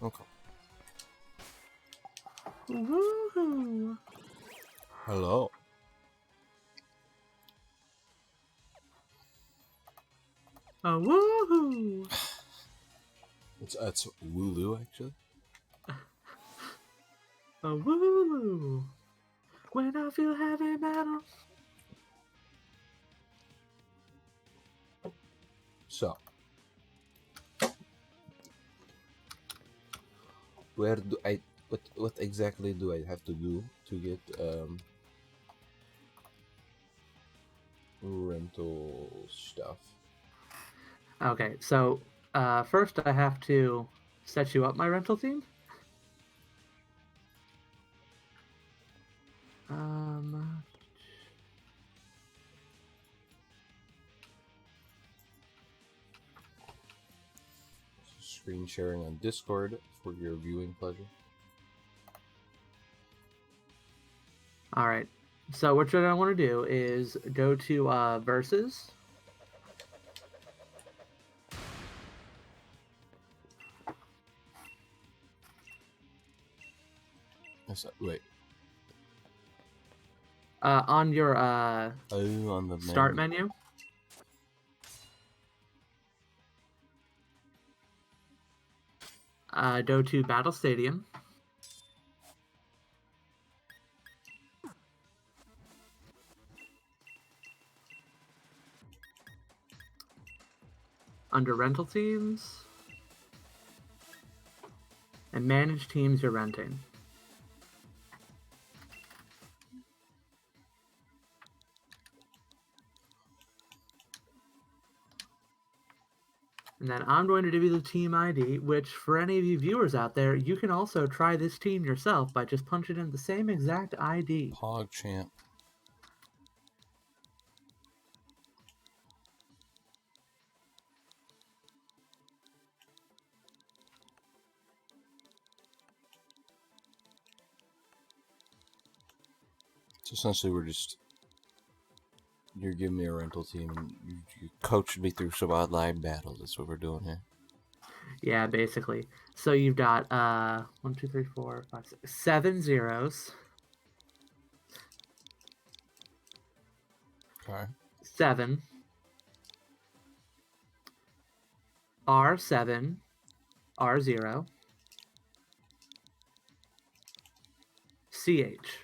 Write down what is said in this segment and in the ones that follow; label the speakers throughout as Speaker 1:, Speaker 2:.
Speaker 1: Okay.
Speaker 2: Woohoo!
Speaker 1: Hello.
Speaker 2: Woohoo!
Speaker 1: It's Wooloo, actually.
Speaker 2: Woohoo! When I feel heavy metal.
Speaker 1: So, where do I? What exactly do I have to do to get rental stuff?
Speaker 2: Okay, so first I have to set you up my rental team.
Speaker 1: Screen sharing on Discord for your viewing pleasure.
Speaker 2: All right. So what you're gonna want to do is go to versus.
Speaker 1: Wait.
Speaker 2: On your
Speaker 1: on the
Speaker 2: start menu. Go to Battle Stadium. Under rental teams. And manage teams you're renting. And then I'm going to give you the team ID, which for any of you viewers out there, you can also try this team yourself by just punching in the same exact ID.
Speaker 1: PogChamp. So essentially, you're giving me a rental team, and you coached me through some online battles. That's what we're doing here.
Speaker 2: Yeah, basically. So you've got 1, 2, 3, 4, 5, 6, 7 zeros.
Speaker 1: Okay.
Speaker 2: 7. R7. R0. CH.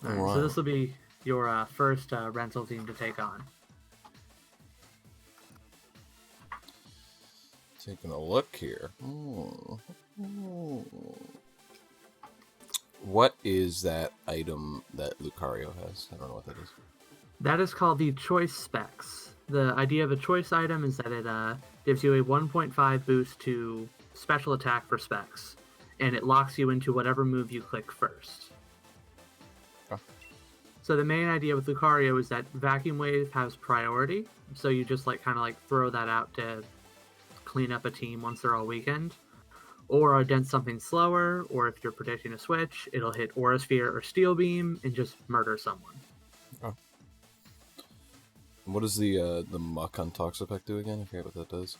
Speaker 2: All right, so this will be your first rental team to take on.
Speaker 1: Taking a look here. What is that item that Lucario has? I don't know what that is.
Speaker 2: That is called the choice specs. The idea of a choice item is that it gives you a 1.5 boost to special attack for specs, and it locks you into whatever move you click first.
Speaker 1: Oh.
Speaker 2: So the main idea with Lucario is that Vacuum Wave has priority, so you just kind of throw that out to clean up a team once they're all weakened. Or against something slower, or if you're predicting a switch, it'll hit Aura Sphere or Steel Beam and just murder someone.
Speaker 1: Oh. What does the Muck on Toxapex do again? I forget what that does.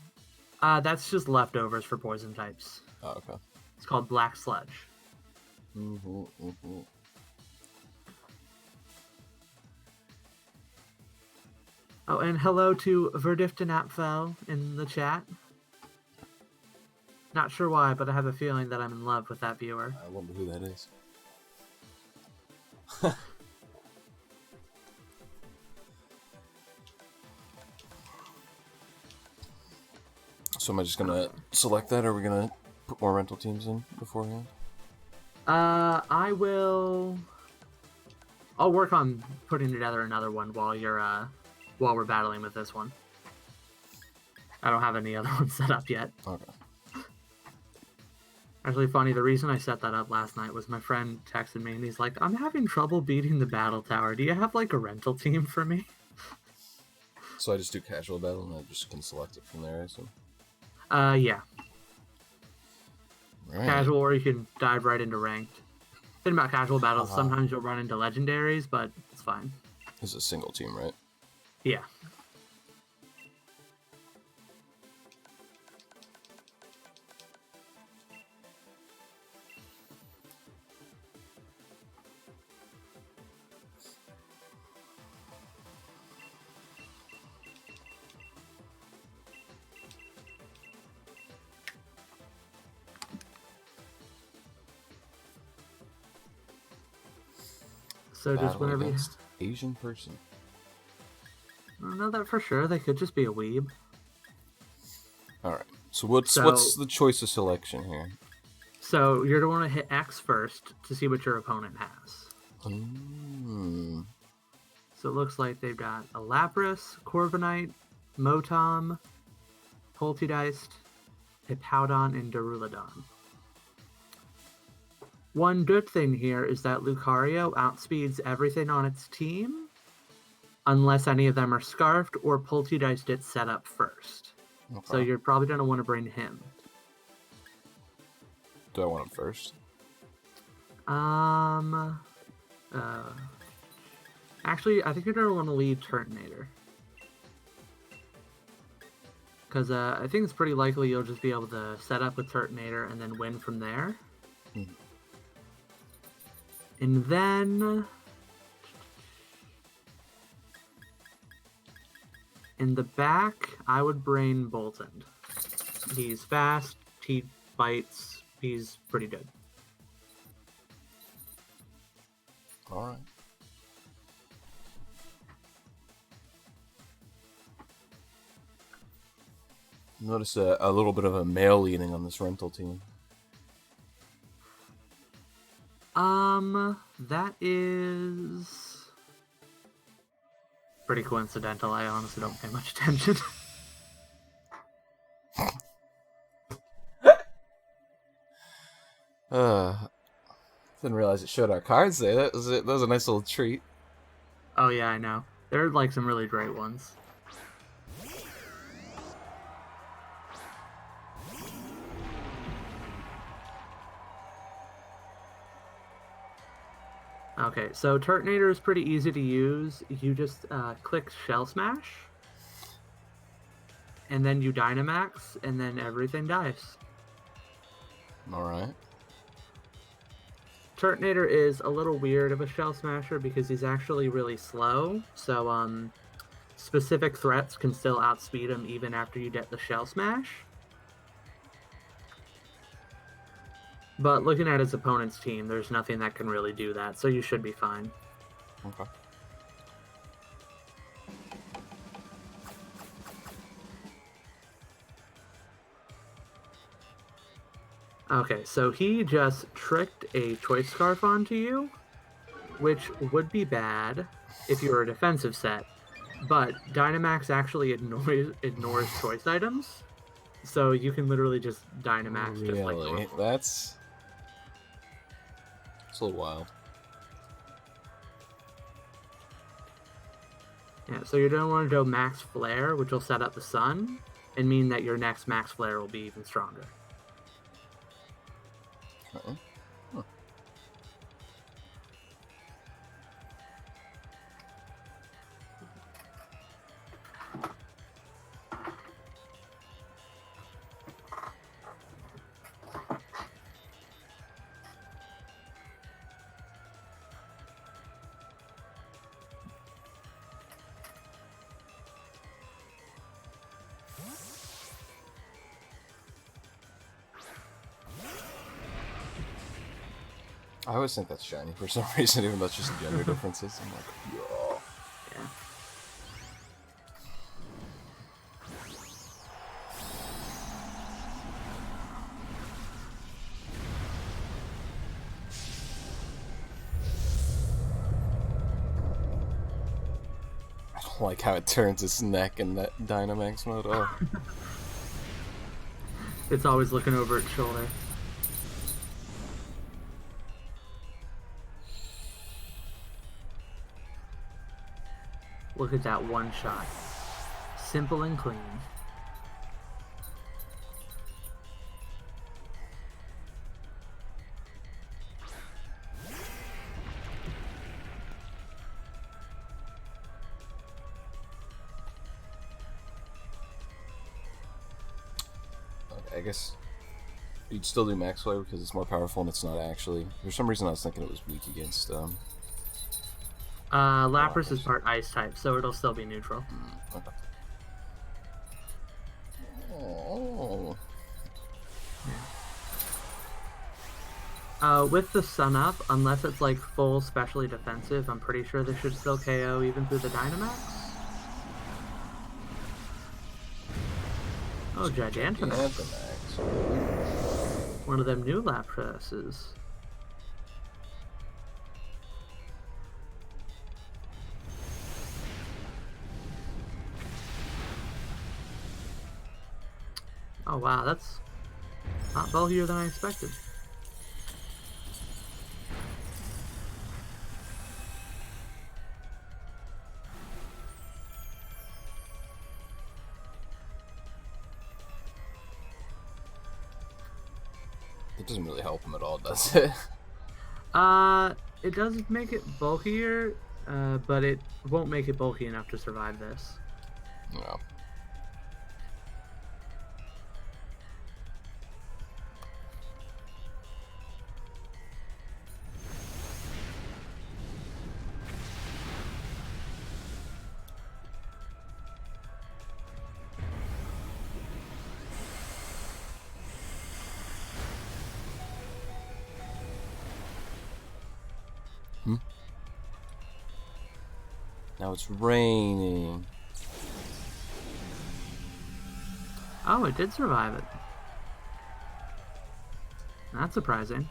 Speaker 2: That's just leftovers for poison types.
Speaker 1: Oh, okay.
Speaker 2: It's called Black Sludge. Oh, and hello to Verdiftenapfel in the chat. Not sure why, but I have a feeling that I'm in love with that viewer.
Speaker 1: I wonder who that is. So am I just gonna select that, or are we gonna put more rental teams in beforehand?
Speaker 2: I will. I'll work on putting together another one while we're battling with this one. I don't have any other ones set up yet.
Speaker 1: Okay.
Speaker 2: Actually, funny, the reason I set that up last night was my friend texted me and he's like, I'm having trouble beating the battle tower. Do you have a rental team for me?
Speaker 1: So I just do casual battle and I just can select it from there, I assume?
Speaker 2: Yeah.
Speaker 1: Right.
Speaker 2: Casual, or you can dive right into ranked. thing about casual battles, sometimes you'll run into legendaries, but it's fine.
Speaker 1: This is a single team, right?
Speaker 2: Yeah. So just
Speaker 1: Battle
Speaker 2: whenever
Speaker 1: against Asian person.
Speaker 2: I don't know that for sure. They could just be a weeb.
Speaker 1: All right. So what's the choice of selection here?
Speaker 2: So you're going to hit X first to see what your opponent has. So it looks like they've got a Lapras, Corviknight, Motom, Poltegeist, Hippowdon, and Duraludon. One good thing here is that Lucario outspeeds everything on its team, unless any of them are Scarfed or Poltegeist gets set up first. Okay. So you're probably going to want to bring him.
Speaker 1: Do I want him first?
Speaker 2: Actually, I think you're going to want to lead Turtonator. Because I think it's pretty likely you'll just be able to set up with Turtonator and then win from there. And then in the back, I would bring Bolton. He's fast, he bites, he's pretty good.
Speaker 1: Alright. Notice a little bit of a male leaning on this rental team.
Speaker 2: That is pretty coincidental. I honestly don't pay much attention.
Speaker 1: Didn't realize it showed our cards there. That was a nice little treat.
Speaker 2: Oh yeah, I know. There are like some really great ones. Okay, so Turtonator is pretty easy to use. You just click Shell Smash, and then you Dynamax, and then everything dies.
Speaker 1: Alright.
Speaker 2: Turtonator is a little weird of a Shell Smasher because he's actually really slow, so specific threats can still outspeed him even after you get the Shell Smash. But looking at his opponent's team, there's nothing that can really do that, so you should be fine.
Speaker 1: Okay.
Speaker 2: Okay, so he just tricked a Choice Scarf onto you, which would be bad if you were a defensive set, but Dynamax actually ignores choice items, so you can literally just Dynamax just like normal.
Speaker 1: That's a little wild.
Speaker 2: Yeah, so you're going to want to go Max Flare, which will set up the Sun, and mean that your next Max Flare will be even stronger.
Speaker 1: Uh-oh. Huh. I always think that's shiny for some reason, even though it's just gender differences. I'm like, yo.
Speaker 2: Yeah.
Speaker 1: I don't like how it turns its neck in that Dynamax mode. Oh.
Speaker 2: It's always looking over its shoulder. Look at that one shot. Simple and clean.
Speaker 1: I guess you'd still do Max Flare because it's more powerful and it's not actually. For some reason, I was thinking it was weak against.
Speaker 2: Lapras is
Speaker 1: Lapras.
Speaker 2: part Ice type, so it'll still be neutral.
Speaker 1: Okay. Oh.
Speaker 2: With the Sun Up, unless it's like full specially defensive, I'm pretty sure this should still KO even through the Dynamax. Oh, Gigantamax. One of them new Laprases. Oh wow, that's not bulkier than I expected.
Speaker 1: It doesn't really help him at all, does it?
Speaker 2: It does make it bulkier, but it won't make it bulky enough to survive this.
Speaker 1: No. Now it's raining.
Speaker 2: Oh, it did survive it. That's surprising.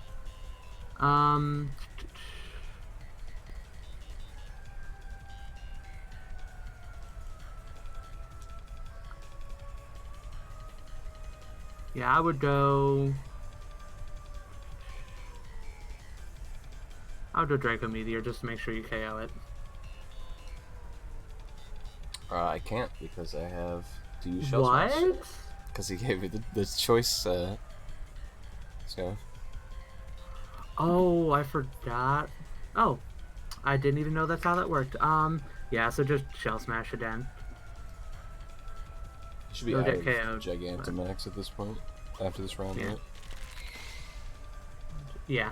Speaker 2: Yeah, I would go... I would go Draco Meteor just to make sure you KO it.
Speaker 1: I can't because I have to use Shell Smash.
Speaker 2: What?
Speaker 1: Because he gave me the choice, so...
Speaker 2: Oh, I forgot. Oh, I didn't even know that's how that worked. Yeah, so just Shell Smash again.
Speaker 1: You should be out of Gigantamax at this point, after this round,
Speaker 2: yeah.
Speaker 1: right?
Speaker 2: Yeah.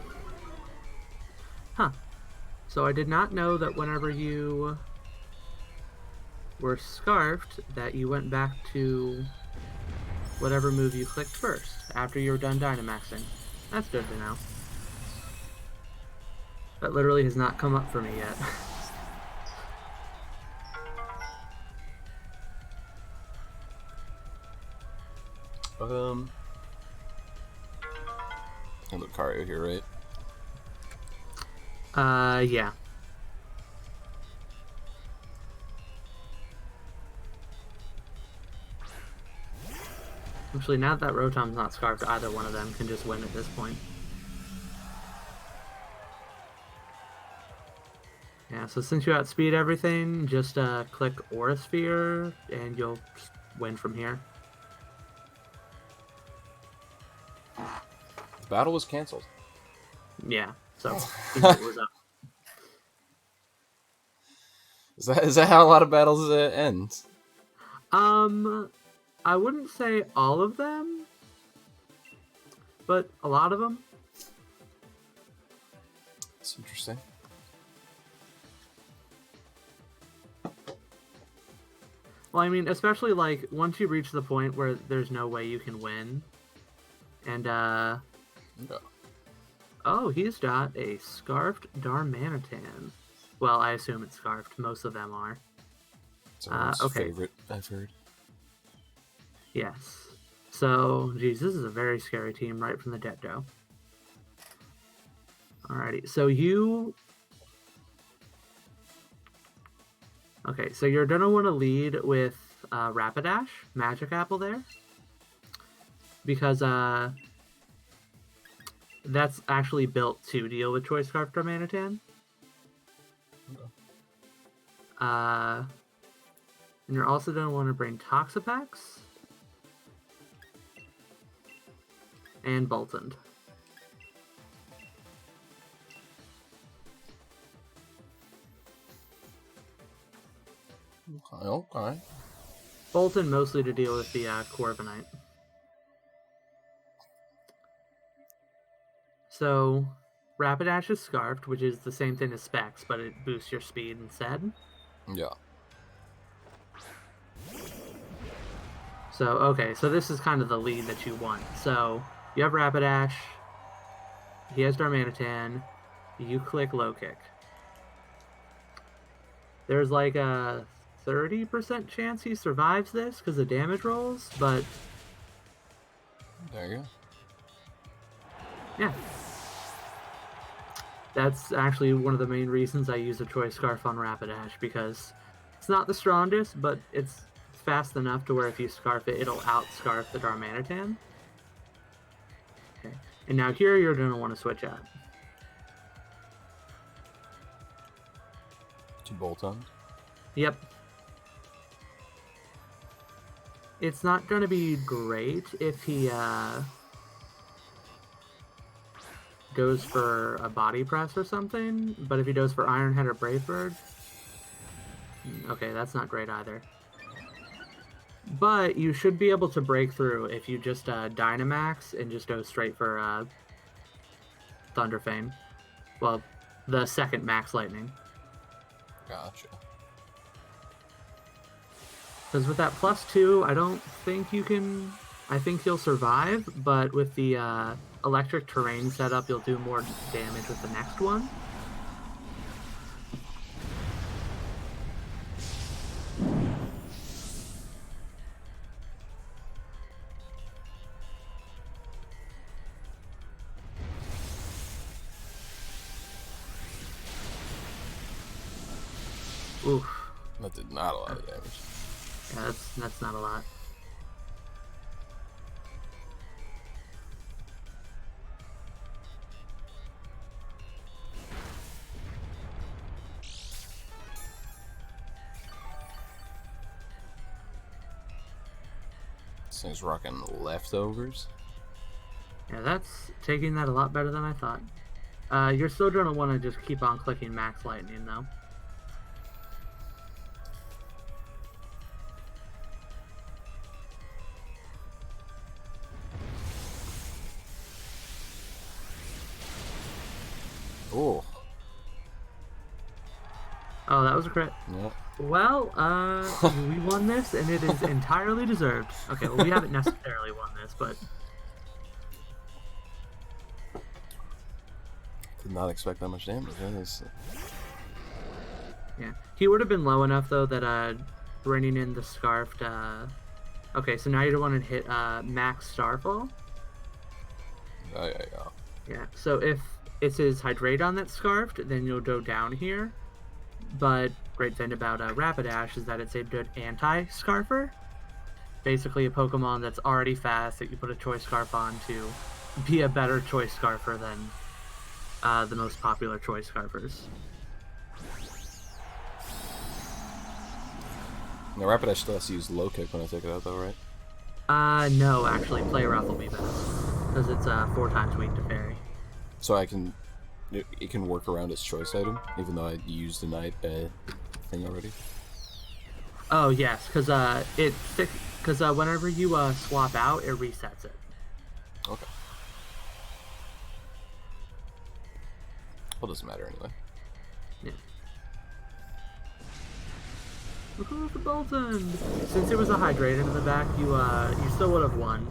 Speaker 2: Huh. So I did not know that whenever you were Scarfed, that you went back to whatever move you clicked first, after you were done Dynamaxing. That's good to know. That literally has not come up for me yet.
Speaker 1: And Lucario here, right?
Speaker 2: Yeah. Actually, now that Rotom's not Scarfed, either one of them can just win at this point. Yeah, so since you outspeed everything, just click Aura Sphere, and you'll win from here.
Speaker 1: The battle was cancelled.
Speaker 2: Yeah, so it was up.
Speaker 1: Is that how a lot of battles end?
Speaker 2: I wouldn't say all of them, but a lot of them.
Speaker 1: That's interesting.
Speaker 2: Well, I mean, especially like once you reach the point where there's no way you can win, and
Speaker 1: Yeah.
Speaker 2: oh, he's got a Scarfed Darmanitan. Well, I assume it's Scarfed. Most of them are.
Speaker 1: It's everyone's
Speaker 2: okay.
Speaker 1: favorite, I've heard.
Speaker 2: Yes. So, geez, this is a very scary team right from the get-go. Alrighty, so you... Okay, so you're gonna want to lead with Rapidash, Magic Apple there. Because that's actually built to deal with Choice Scarf Darmanitan.
Speaker 1: Okay.
Speaker 2: And you're also gonna want to bring Toxapex. And Boltund.
Speaker 1: Okay.
Speaker 2: Boltund mostly to deal with the Corviknight. So Rapidash is scarfed, which is the same thing as Specs, but it boosts your speed instead.
Speaker 1: Yeah.
Speaker 2: So, okay, so this is kind of the lead that you want. So, you have Rapidash, he has Darmanitan, you click Low Kick. There's like a 30% chance he survives this because of damage rolls, but...
Speaker 1: There you go.
Speaker 2: Yeah. That's actually one of the main reasons I use a Choice Scarf on Rapidash, because it's not the strongest, but it's fast enough to where if you Scarf it, it'll out-Scarf the Darmanitan. Okay. And now here you're going to want to switch out.
Speaker 1: To bolt on.
Speaker 2: Yep. It's not going to be great if he goes for a body press or something, but if he goes for Iron Head or Brave Bird, okay, that's not great either. But you should be able to break through if you just Dynamax and just go straight for Thunderfang. Well, the second Max Lightning.
Speaker 1: Gotcha.
Speaker 2: Because with that +2, I don't think you can... I think you'll survive, but with the electric terrain setup, you'll do more damage with the next one. Oof.
Speaker 1: That did not a lot of damage.
Speaker 2: Yeah, that's not a lot.
Speaker 1: This thing's rocking leftovers.
Speaker 2: Yeah, that's taking that a lot better than I thought. You're still going to want to just keep on clicking Max Lightning, though.
Speaker 1: Oh.
Speaker 2: Oh, that was a crit.
Speaker 1: Yep.
Speaker 2: Well, we won this, and it is entirely deserved. Okay, well, we haven't necessarily won this, but...
Speaker 1: Did not expect that much damage.
Speaker 2: Yeah. He would have been low enough, though, that bringing in the Scarfed... Okay, so now you don't want to hit Max Starfall.
Speaker 1: Yeah.
Speaker 2: Yeah, so if it says Hydrate on that Scarfed, then you'll go down here. But great thing about Rapidash is that it's a good anti-Scarfer. Basically a Pokemon that's already fast that you put a Choice Scarf on to be a better Choice Scarfer than the most popular Choice Scarfers.
Speaker 1: Now Rapidash still has to use Low Kick when I take it out, though, right?
Speaker 2: No, actually, Play Rough will be best. Because it's 4 times weak to Fairy.
Speaker 1: So it can work around its choice item, even though I used the night thing already.
Speaker 2: Oh yes, because whenever you swap out, it resets it.
Speaker 1: Okay. Well, doesn't matter anyway.
Speaker 2: Yeah. Woohoo for Bolton! Since it was a Hydrated in the back, you still would have won.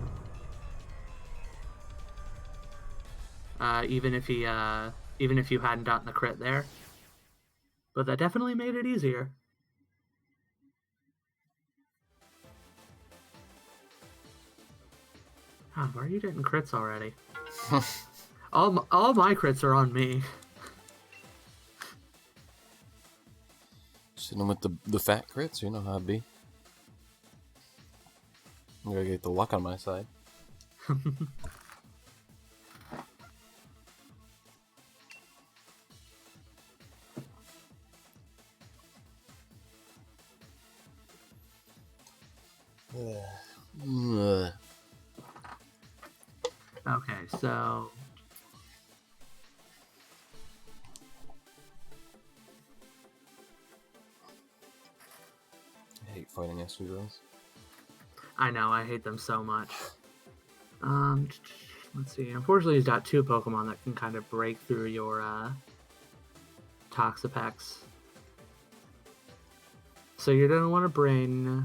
Speaker 2: Even if you hadn't gotten the crit there. But that definitely made it easier. Ah, why are you getting crits already? all my crits are on me.
Speaker 1: Sitting with the fat crits, you know how it be. I'm gonna get the luck on my side.
Speaker 2: Okay, so...
Speaker 1: I hate fighting SU girls.
Speaker 2: I know, I hate them so much. Let's see. Unfortunately, he's got 2 Pokemon that can kind of break through your Toxapex. So you're going to want to bring...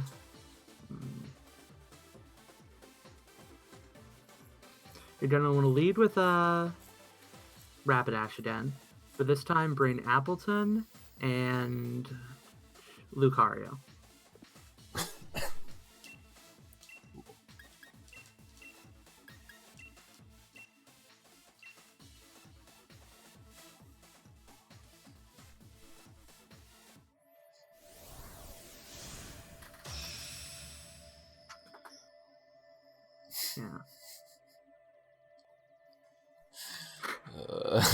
Speaker 2: You're going to want to lead with Rapidash again. But this time, bring Appleton and Lucario.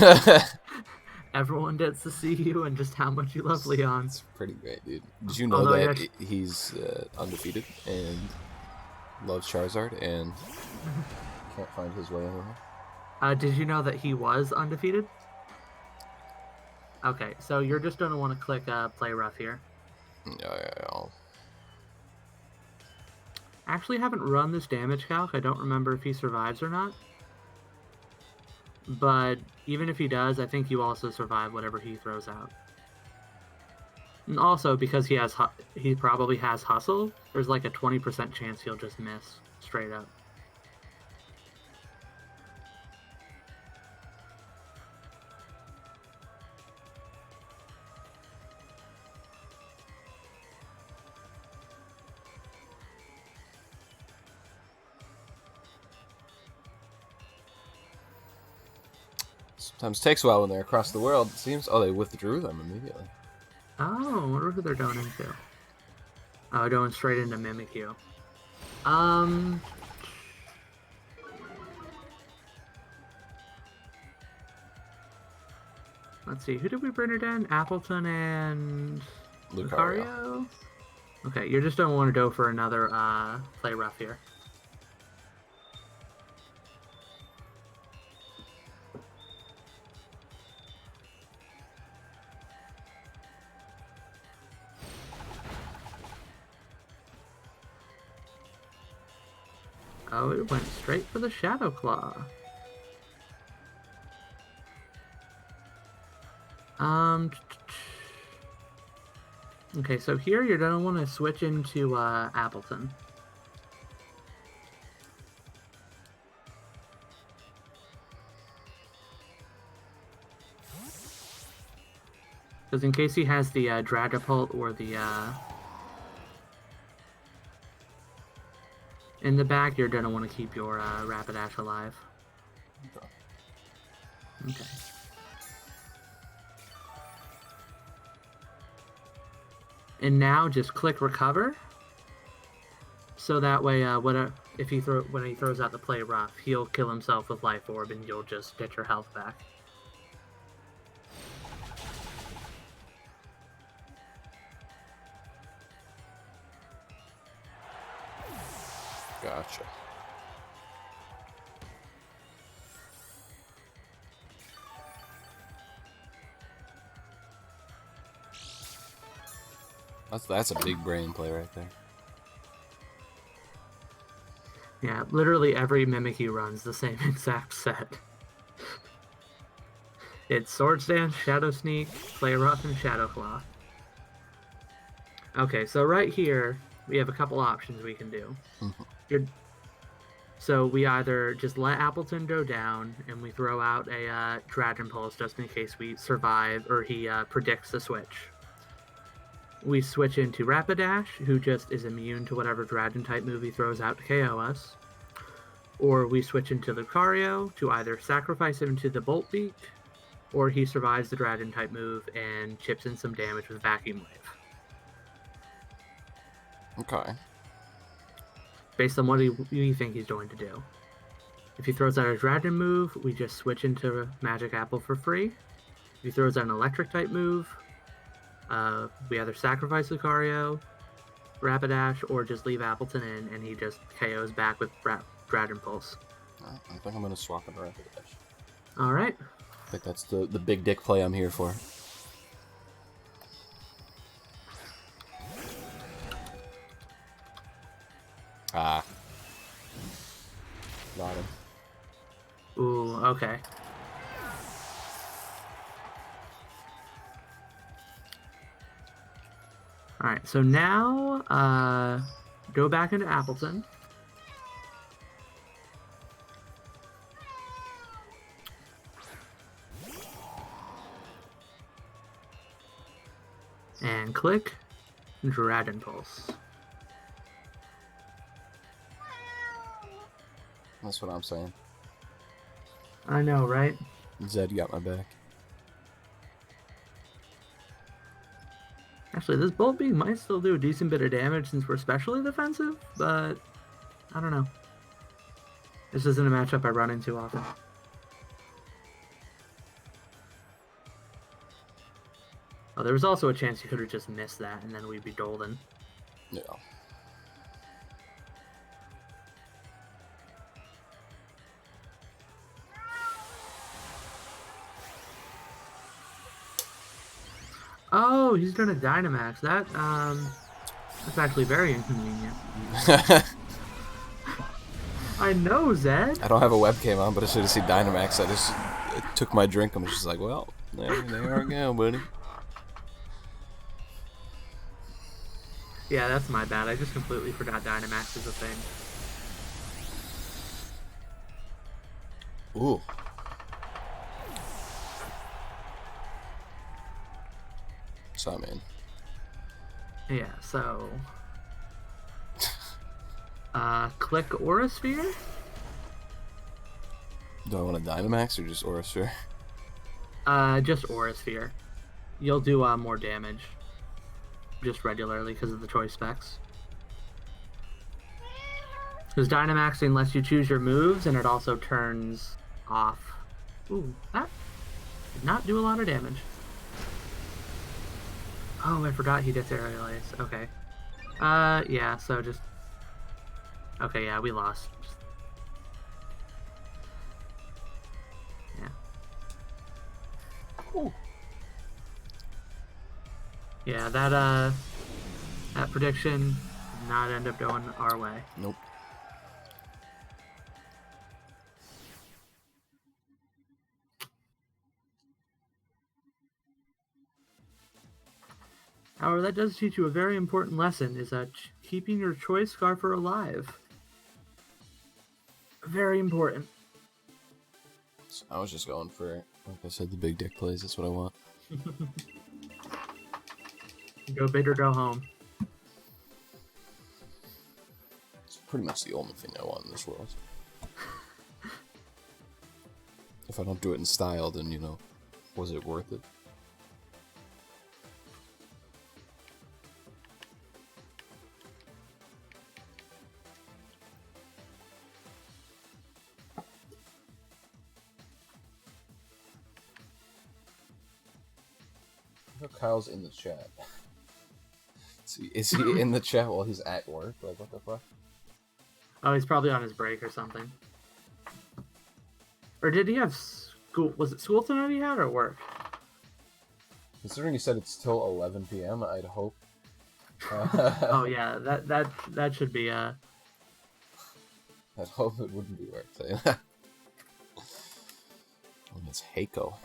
Speaker 2: Yeah. Everyone gets to see you and just how much you love Leon.
Speaker 1: It's pretty great, dude. Did you know that he's undefeated and loves Charizard and can't find his way anywhere?
Speaker 2: Did you know that he was undefeated? Okay, so you're just going to want to click Play Rough here.
Speaker 1: Yeah.
Speaker 2: I actually haven't run this damage calc. I don't remember if he survives or not. But even if he does, I think you also survive whatever he throws out. And also, because he probably has Hustle, there's like a 20% chance he'll just miss straight up.
Speaker 1: Sometimes takes a while when they're across the world, it seems. Oh, they withdrew them immediately.
Speaker 2: Oh, I wonder who they're going into. Oh, going straight into Mimikyu. Let's see, who did we bring it in? Appleton and Lucario? Okay, you're just gonna want to go for another Play Rough here. Oh, it went straight for the Shadow Claw. Okay, so here you're gonna want to switch into Appleton. Because in case he has the Dragapult or the in the back, you're gonna want to keep your Rapidash alive. Okay. And now just click Recover. So that way, when he throws out the Play Rough, he'll kill himself with Life Orb, and you'll just get your health back.
Speaker 1: Gotcha. That's a big brain play right there.
Speaker 2: Yeah, literally every Mimikyu runs the same exact set. It's Swords Dance, Shadow Sneak, Play Rough, and Shadow Claw. Okay, so right here, we have a couple options we can do. So we either just let Appleton go down, and we throw out a Dragon Pulse just in case we survive, or he predicts the switch. We switch into Rapidash, who just is immune to whatever Dragon-type move he throws out to KO us. Or we switch into Lucario to either sacrifice him to the Bolt Beak, or he survives the Dragon-type move and chips in some damage with Vacuum Wave.
Speaker 1: Okay.
Speaker 2: Based on what we think he's going to do. If he throws out a Dragon move, we just switch into Magic Apple for free. If he throws out an Electric-type move, we either sacrifice Lucario, Rapidash, or just leave Appleton in, and he just KOs back with Dragon Pulse.
Speaker 1: I think I'm going to swap into Rapidash.
Speaker 2: Alright.
Speaker 1: I think that's the big dick play I'm here for. Ah. Got him.
Speaker 2: Okay. Alright, so now, go back into Appleton. And click Dragon Pulse.
Speaker 1: That's what I'm saying.
Speaker 2: I know, right?
Speaker 1: Zed got my back.
Speaker 2: Actually, this Bolt Beam might still do a decent bit of damage since we're specially defensive, but I don't know. This isn't a matchup I run into often. Oh, there was also a chance you could have just missed that, and then we'd be golden.
Speaker 1: Yeah.
Speaker 2: Oh, he's doing a Dynamax. That's actually very inconvenient. I know, Zed.
Speaker 1: I don't have a webcam on, but as soon as I see Dynamax, I just took my drink. I'm just like, well, there we go, buddy.
Speaker 2: Yeah, that's my bad. I just completely forgot Dynamax is a thing.
Speaker 1: Ooh. So, man.
Speaker 2: Yeah, so... click Aura Sphere?
Speaker 1: Do I want a Dynamax or just Aura Sphere?
Speaker 2: Just Aura Sphere. You'll do more damage. Just regularly because of the choice specs. Because Dynamaxing lets you choose your moves, and it also turns off. Ooh, that did not do a lot of damage. Oh, I forgot he gets Aerial Ace. Okay. Yeah, so just... Okay, yeah, we lost. Yeah.
Speaker 1: Ooh.
Speaker 2: Yeah, that prediction did not end up going our way.
Speaker 1: Nope.
Speaker 2: However, that does teach you a very important lesson, is that keeping your choice Scarfer alive. Very important.
Speaker 1: So I was just going for, like I said, the big dick plays. That's what I want.
Speaker 2: Go big or go home.
Speaker 1: It's pretty much the only thing I want in this world. If I don't do it in style, then, you know, was it worth it? Kyle's in the chat. Is he in the chat while he's at work? Like, what the fuck?
Speaker 2: Oh, he's probably on his break or something. Or did he have school? Was it school tonight he had or work?
Speaker 1: Considering he said it's till 11 p.m., I'd hope.
Speaker 2: Oh yeah, that should be
Speaker 1: I'd hope it wouldn't be work. Saying that. It's Heiko.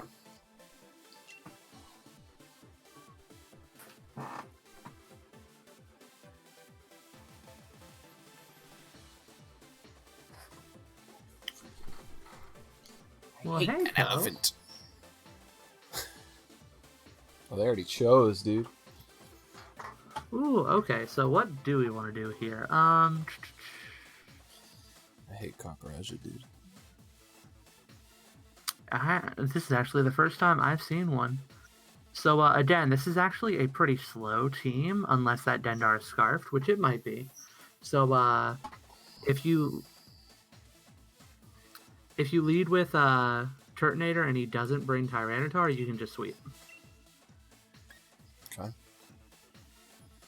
Speaker 2: Well, hey,
Speaker 1: elephant. Well, they already chose, dude.
Speaker 2: Ooh, okay. So what do we want to do here?
Speaker 1: I hate cockroach, dude.
Speaker 2: This is actually the first time I've seen one. So again, this is actually a pretty slow team, unless that Dendar is scarfed, which it might be. So if you lead with Turtonator and he doesn't bring Tyranitar, you can just sweep.
Speaker 1: Okay.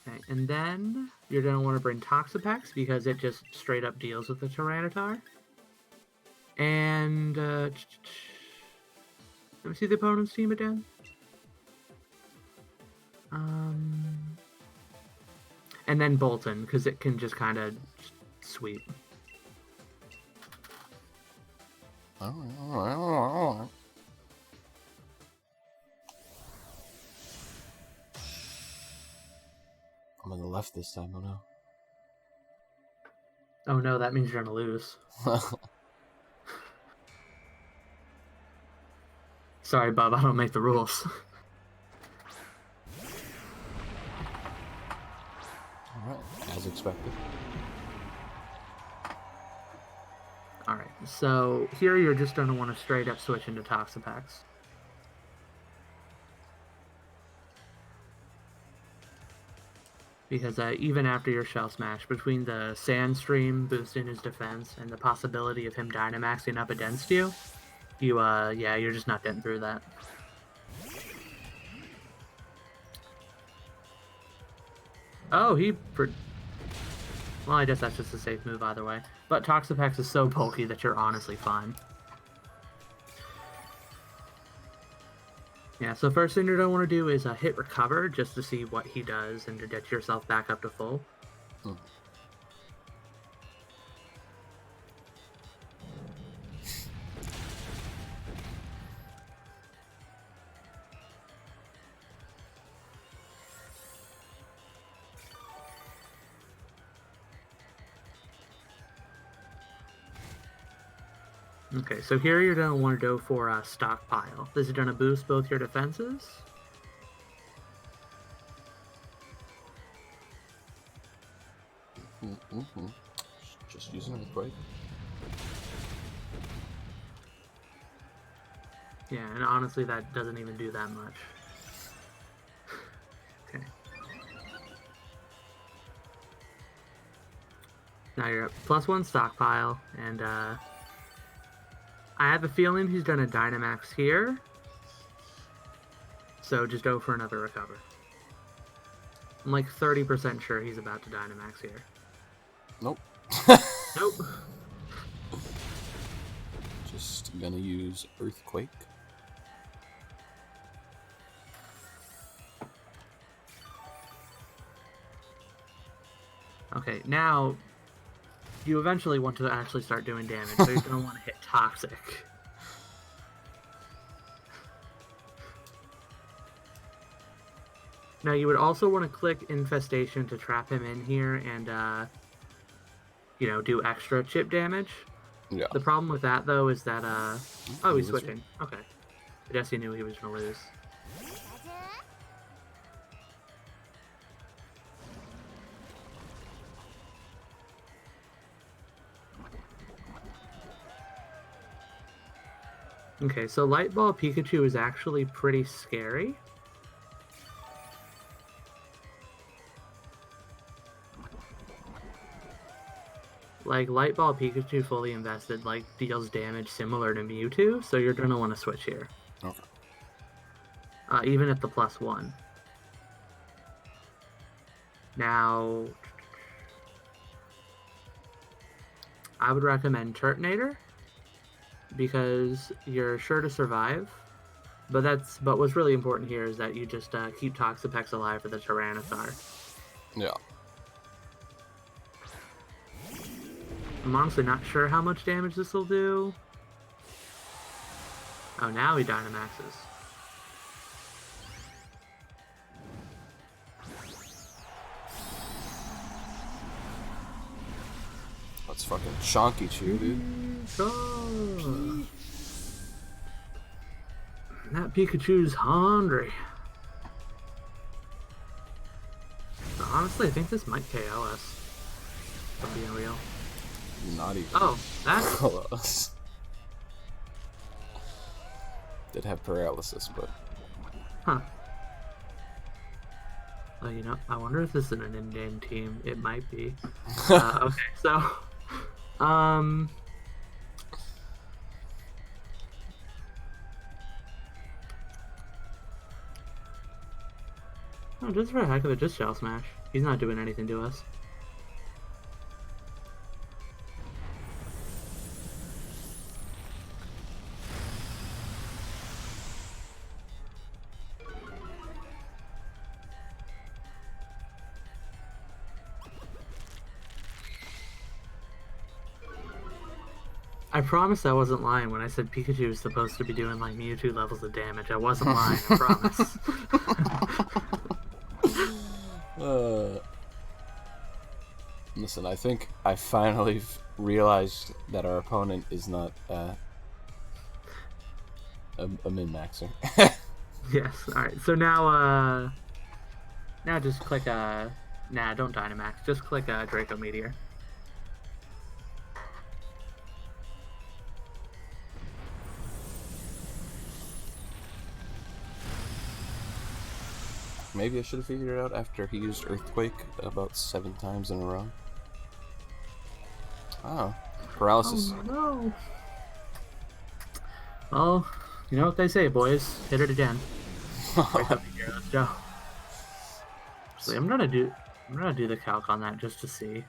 Speaker 2: Okay, and then you're going to want to bring Toxapex because it just straight up deals with the Tyranitar. And let me see the opponent's team again. And then Bolton, because it can just kind of sweep.
Speaker 1: Alright. I'm on the left this time, oh no.
Speaker 2: Oh no, that means you're gonna lose. Sorry, Bob, I don't make the rules.
Speaker 1: Alright, as expected.
Speaker 2: Alright, so here you're just going to want to straight up switch into Toxapex. Because even after your Shell Smash, between the Sandstream boosting his defense and the possibility of him Dynamaxing up against you, you're just not getting through that. Oh, well, I guess that's just a safe move either way. But Toxapex is so bulky that you're honestly fine. Yeah, so first thing you're going to want to do is hit recover just to see what he does and to get yourself back up to full. Okay, so here you're going to want to go for a Stockpile. This is going to boost both your defenses.
Speaker 1: Just using Earthquake.
Speaker 2: Yeah, and honestly that doesn't even do that much. Okay. Now you're at +1 Stockpile, and I have a feeling he's going to Dynamax here. So just go for another recover. I'm like 30% sure he's about to Dynamax here.
Speaker 1: Nope.
Speaker 2: Nope.
Speaker 1: Just gonna use Earthquake.
Speaker 2: Okay, now you eventually want to actually start doing damage, so you're going to want to hit Toxic. Now you would also want to click Infestation to trap him in here and, do extra chip damage.
Speaker 1: Yeah.
Speaker 2: The problem with that, though, is that, oh, he's switching. Okay. I guess he knew he was going to lose. Okay, so Light Ball Pikachu is actually pretty scary. Like, Light Ball Pikachu fully invested, deals damage similar to Mewtwo, so you're gonna want to switch here.
Speaker 1: Okay.
Speaker 2: Even at the +1. Now, I would recommend Turtonator, because you're sure to survive. But what's really important here is that you just keep Toxapex alive for the Tyranitar.
Speaker 1: Yeah.
Speaker 2: I'm honestly not sure how much damage this will do. Oh, now he Dynamaxes.
Speaker 1: That's fucking chonky chew, dude.
Speaker 2: That Pikachu's hungry. So honestly, I think this might KO us. If I'm being real.
Speaker 1: Not even.
Speaker 2: Oh, that's
Speaker 1: close. Did have paralysis, but.
Speaker 2: Huh. Oh, I wonder if this is an in-game team. It might be. Okay, so, oh, just for a heck of it, just Shell Smash. He's not doing anything to us. I I promise I wasn't lying when I said Pikachu is supposed to be doing like Mewtwo levels of damage. I wasn't lying, I promise.
Speaker 1: Listen, I think I finally realized that our opponent is not a min-maxer.
Speaker 2: Yes, alright, so now just click, nah, don't Dynamax, just click Draco Meteor.
Speaker 1: Maybe I should have figured it out after he used Earthquake about 7 times in a row. Oh, paralysis.
Speaker 2: Oh, no. Well, you know what they say, boys. Hit it again. Let's go. Actually, I'm gonna do the calc on that just to see.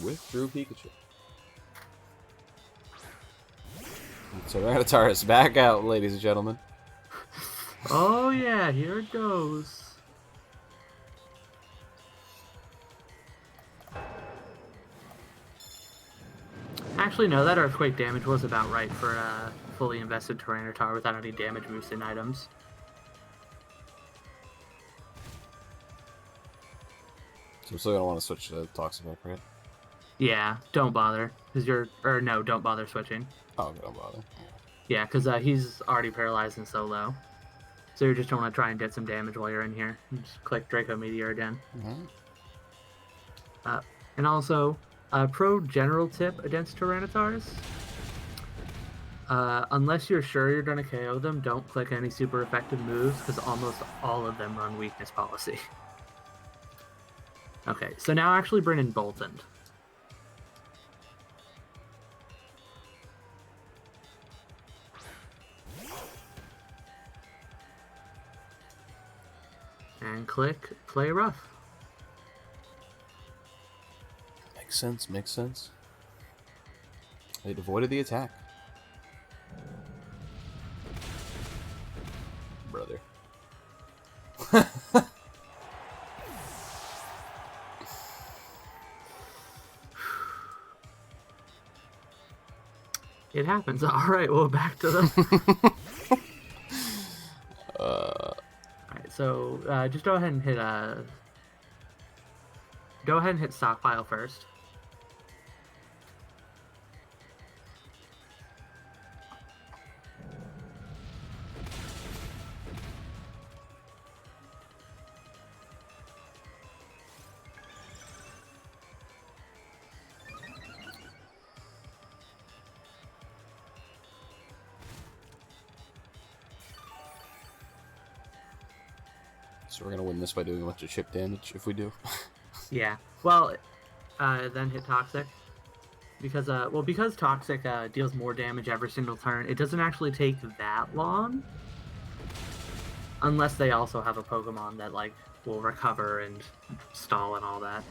Speaker 1: Withdrew Pikachu. Tyranitar is back out, ladies and gentlemen.
Speaker 2: Oh yeah, here it goes. Actually, no, that Earthquake damage was about right for a fully invested Tyranitar without any damage boosting items.
Speaker 1: So I'm still gonna want to switch to Toxic, right?
Speaker 2: Yeah, don't bother, no, don't bother switching.
Speaker 1: Oh, don't bother.
Speaker 2: Yeah, because he's already paralyzed and so low. So you just don't want to try and get some damage while you're in here. Just click Draco Meteor again. And also, pro general tip against Tyranitars. Unless you're sure you're going to KO them, don't click any super effective moves, because almost all of them run weakness policy. Okay, so now actually bring in Boltund. And click Play Rough.
Speaker 1: Makes sense, makes sense. It avoided the attack. Brother.
Speaker 2: It happens. Alright, well, back to them. Alright, so just go ahead and hit Stockpile first.
Speaker 1: So we're gonna win this by doing a bunch of chip damage if we do.
Speaker 2: Yeah. Well, then hit Toxic. Because because Toxic deals more damage every single turn, it doesn't actually take that long. Unless they also have a Pokemon that like will recover and stall and all that.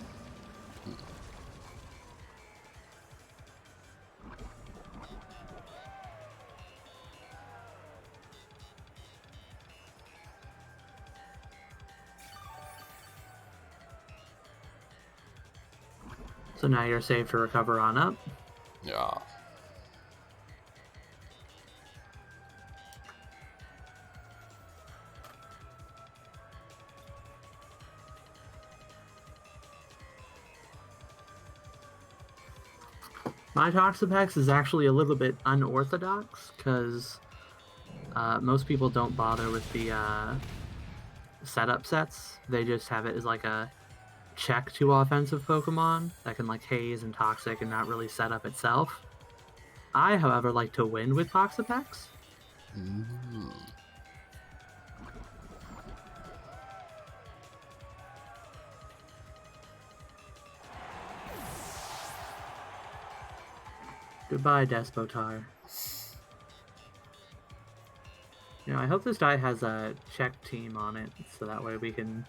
Speaker 2: So now you're safe to recover on up.
Speaker 1: Yeah.
Speaker 2: My Toxapex is actually a little bit unorthodox, because most people don't bother with the setup sets. They just have it as like a check to offensive Pokemon that can like haze and Toxic and not really set up itself. I, however, like to win with Toxapex. Goodbye, Despotar. You know, I hope this die has a check team on it, so that way we can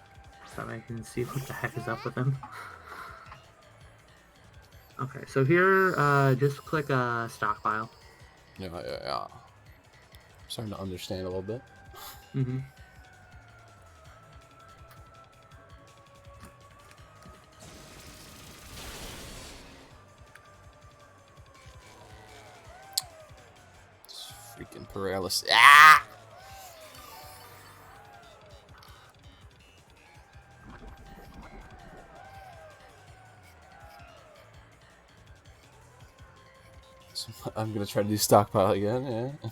Speaker 2: so I can see what the heck is up with him. Okay, so here, just click stockpile.
Speaker 1: Yeah. I'm starting to understand a little bit.
Speaker 2: Mm-hmm.
Speaker 1: Freaking paralysis. Ah! So I'm gonna try to do stockpile again, yeah.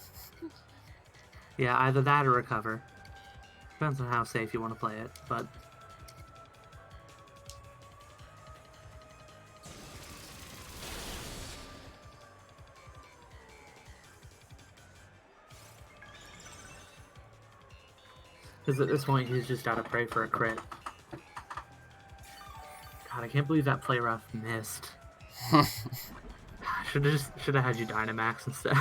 Speaker 2: Yeah, either that or recover. Depends on how safe you want to play it, but... Because at this point, he's just gotta pray for a crit. God, I can't believe that play rough missed. Should have had you Dynamax instead.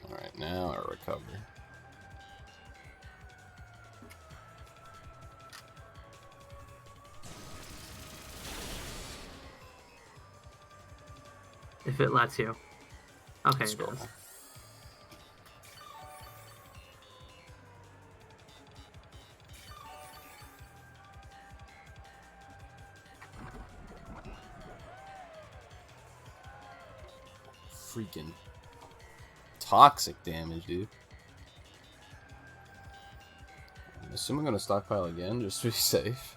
Speaker 1: Alright, now I recover.
Speaker 2: If it lets you. Okay, it
Speaker 1: Scroll.
Speaker 2: does.
Speaker 1: Freaking toxic damage, dude. I assume I'm gonna stockpile again just to be safe.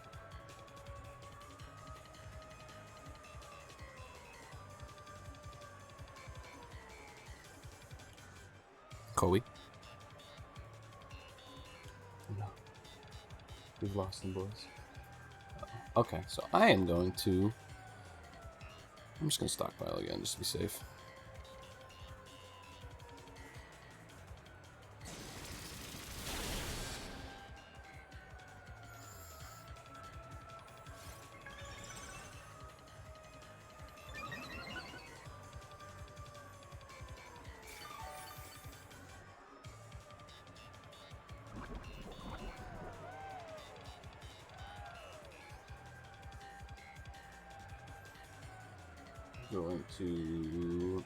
Speaker 1: Kobe. No. We've lost them, boys. Okay, so I am going to... I'm just gonna stockpile again just to be safe. Going to...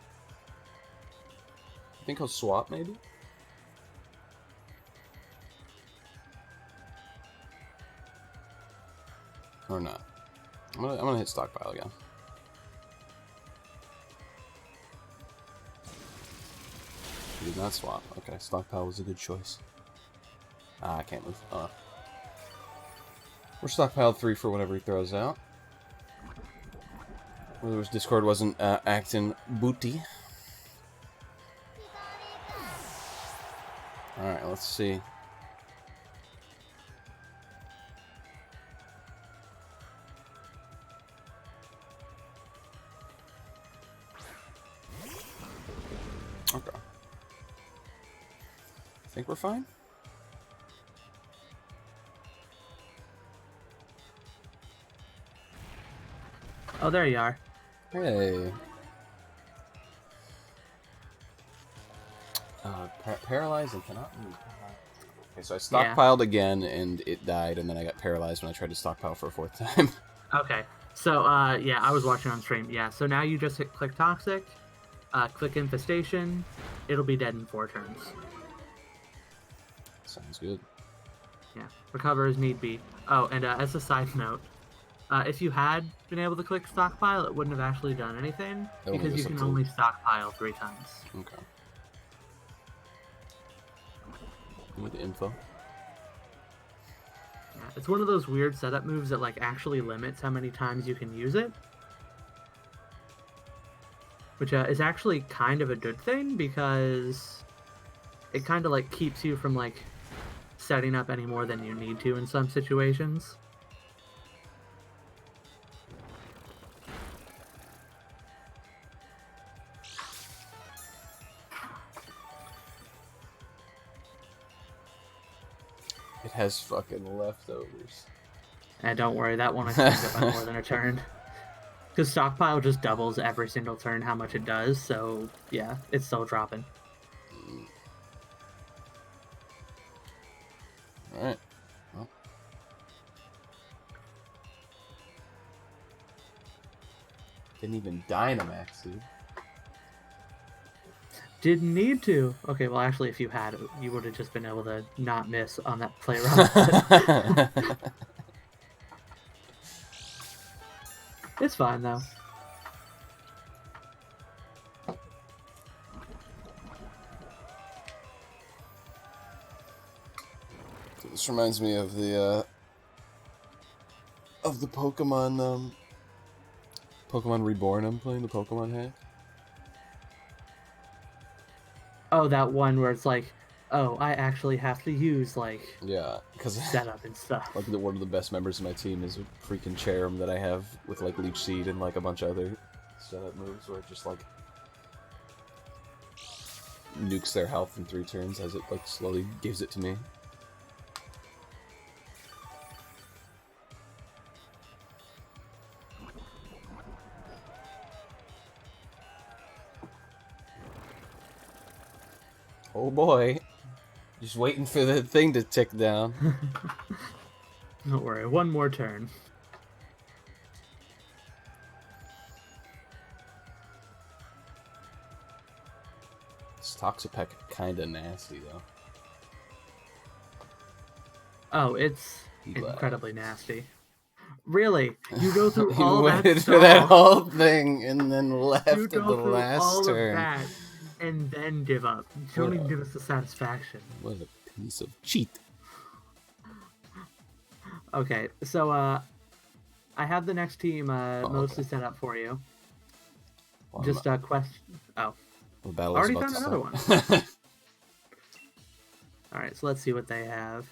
Speaker 1: I think I'll swap, maybe? Or not. I'm gonna hit stockpile again. Did not swap. Okay, stockpile was a good choice. Ah, I can't move. We're stockpiled 3 for whatever he throws out. Whether his Discord wasn't acting booty. Alright, let's see. Okay. I think we're fine.
Speaker 2: Oh, there you are.
Speaker 1: Hey. Paralyzed and cannot move. Okay, so I stockpiled again, and it died, and then I got paralyzed when I tried to stockpile for a 4th time.
Speaker 2: Okay, so, yeah, I was watching on stream. Yeah, so now you just click Toxic, click Infestation. It'll be dead in 4 turns.
Speaker 1: Sounds good.
Speaker 2: Yeah, recover as need be. Oh, and as a side note, if you had been able to click Stockpile, it wouldn't have actually done anything, because you can only stockpile 3 times.
Speaker 1: Okay. With the info.
Speaker 2: Yeah, it's one of those weird setup moves that like actually limits how many times you can use it, which is actually kind of a good thing, because it kind of like keeps you from like setting up any more than you need to in some situations.
Speaker 1: It has fucking leftovers.
Speaker 2: And don't worry, that one I think up by more than a turn. Because Stockpile just doubles every single turn how much it does, so yeah, it's still dropping.
Speaker 1: Alright. Didn't even Dynamax, dude.
Speaker 2: Didn't need to. Okay, well, actually, if you had, you would have just been able to not miss on that play route. It's fine, though.
Speaker 1: This reminds me of the Pokemon Pokemon Reborn I'm playing, the Pokemon hack.
Speaker 2: Oh, that one where it's like, oh, I actually have to use, like,
Speaker 1: yeah, because
Speaker 2: setup and stuff.
Speaker 1: Like, one of the best members of my team is a freaking Cherrim that I have with, like, Leech Seed and, like, a bunch of other setup moves where it just, like, nukes their health in 3 turns as it, like, slowly gives it to me. Oh boy. Just waiting for the thing to tick down.
Speaker 2: Don't worry, one more turn.
Speaker 1: This Toxapeck kinda nasty, though.
Speaker 2: Oh, it's incredibly nasty. Really? You go through
Speaker 1: you
Speaker 2: all
Speaker 1: waited
Speaker 2: that
Speaker 1: for that whole thing and then left at the last
Speaker 2: all
Speaker 1: turn.
Speaker 2: Of that and then give up. You don't even give us the satisfaction.
Speaker 1: What a piece of cheat.
Speaker 2: Okay, so I have the next team mostly set up for you. Well, just a question. Oh, already found another one. All right, so let's see what they have.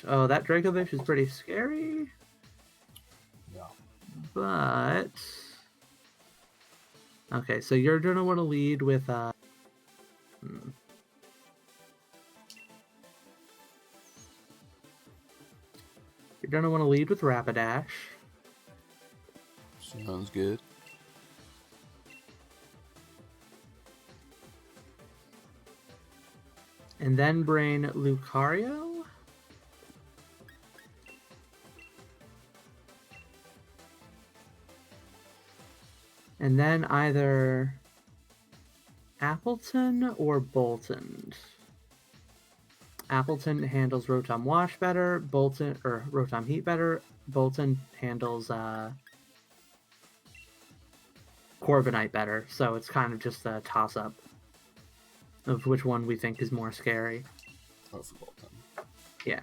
Speaker 2: Oh, that Dracovish is pretty scary.
Speaker 1: Yeah.
Speaker 2: But okay, so you're gonna want to lead with You're gonna want to lead with Rapidash.
Speaker 1: Sounds good.
Speaker 2: And then bring Lucario. And then either Appleton or Bolton. Appleton handles Rotom Wash better, Rotom Heat better. Bolton handles Corviknight better. So it's kind of just a toss-up of which one we think is more scary.
Speaker 1: Oh, for Bolton.
Speaker 2: Yeah.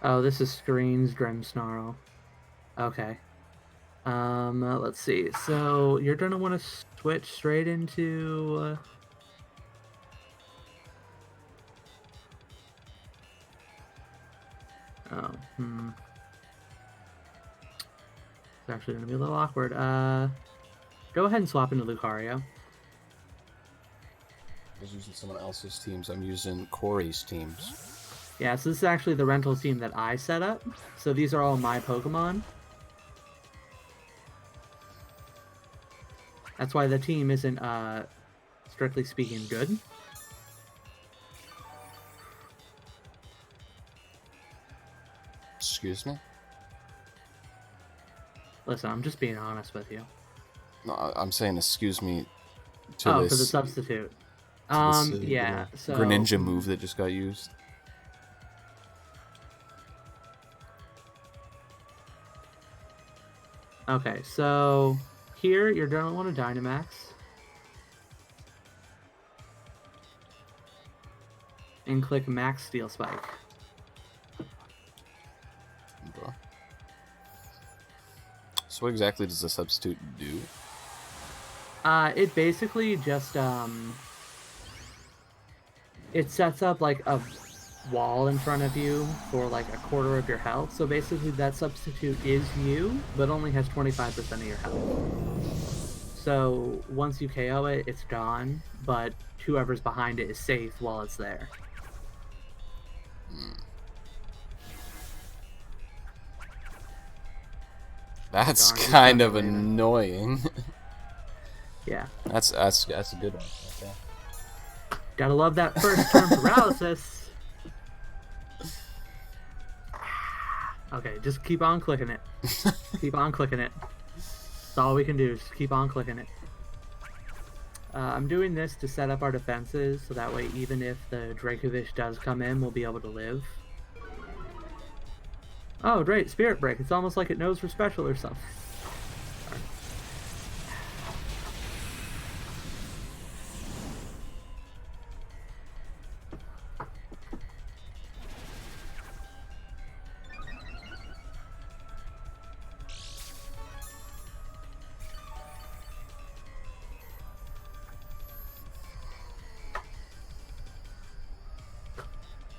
Speaker 2: Oh, this is Screen's Grimmsnarl. Okay. Let's see. So you're gonna want to switch straight into. It's actually gonna be a little awkward. Go ahead and swap into Lucario.
Speaker 1: I was using someone else's teams. I'm using Corey's teams.
Speaker 2: Yeah, so this is actually the rental team that I set up. So these are all my Pokemon. That's why the team isn't, strictly speaking, good.
Speaker 1: Excuse me?
Speaker 2: Listen, I'm just being honest with you.
Speaker 1: No, I'm saying excuse me to
Speaker 2: this...
Speaker 1: this...
Speaker 2: for the substitute. Yeah, so...
Speaker 1: Greninja move that just got used.
Speaker 2: Okay, so here you're going to want to Dynamax. And click Max Steel Spike.
Speaker 1: Okay. So what exactly does the substitute do?
Speaker 2: It basically just, it sets up like a wall in front of you for like a quarter of your health. So basically that substitute is you, but only has 25% of your health. So once you KO it, it's gone, but whoever's behind it is safe while it's there.
Speaker 1: That's kind of annoying.
Speaker 2: Yeah.
Speaker 1: That's a good one. Okay.
Speaker 2: Gotta love that first turn paralysis. Okay, just keep on clicking it. Keep on clicking it. That's all we can do. Just keep on clicking it. I'm doing this to set up our defenses, so that way even if the Dracovish does come in, we'll be able to live. Oh, great, Spirit Break. It's almost like it knows we're special or something.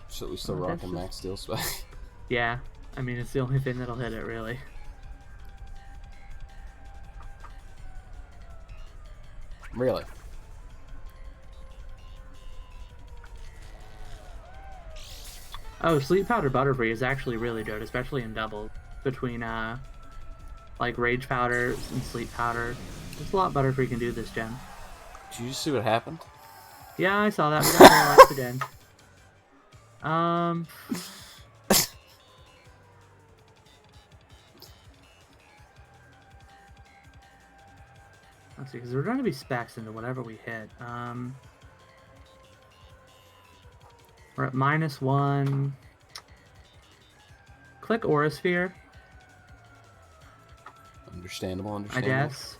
Speaker 1: So we still rocking max steel spike.
Speaker 2: Yeah, I mean it's the only thing that'll hit it really.
Speaker 1: Really?
Speaker 2: Oh, Sleep Powder Butterfree is actually really good, especially in doubles. Between like Rage Powder and Sleep Powder. There's a lot Butterfree can do this gen.
Speaker 1: Did you just see what happened?
Speaker 2: Yeah, I saw that. We got paralyzed again. Let's see, because we're going to be specs into whatever we hit. We're at -1. Click Aura Sphere.
Speaker 1: Understandable.
Speaker 2: I guess.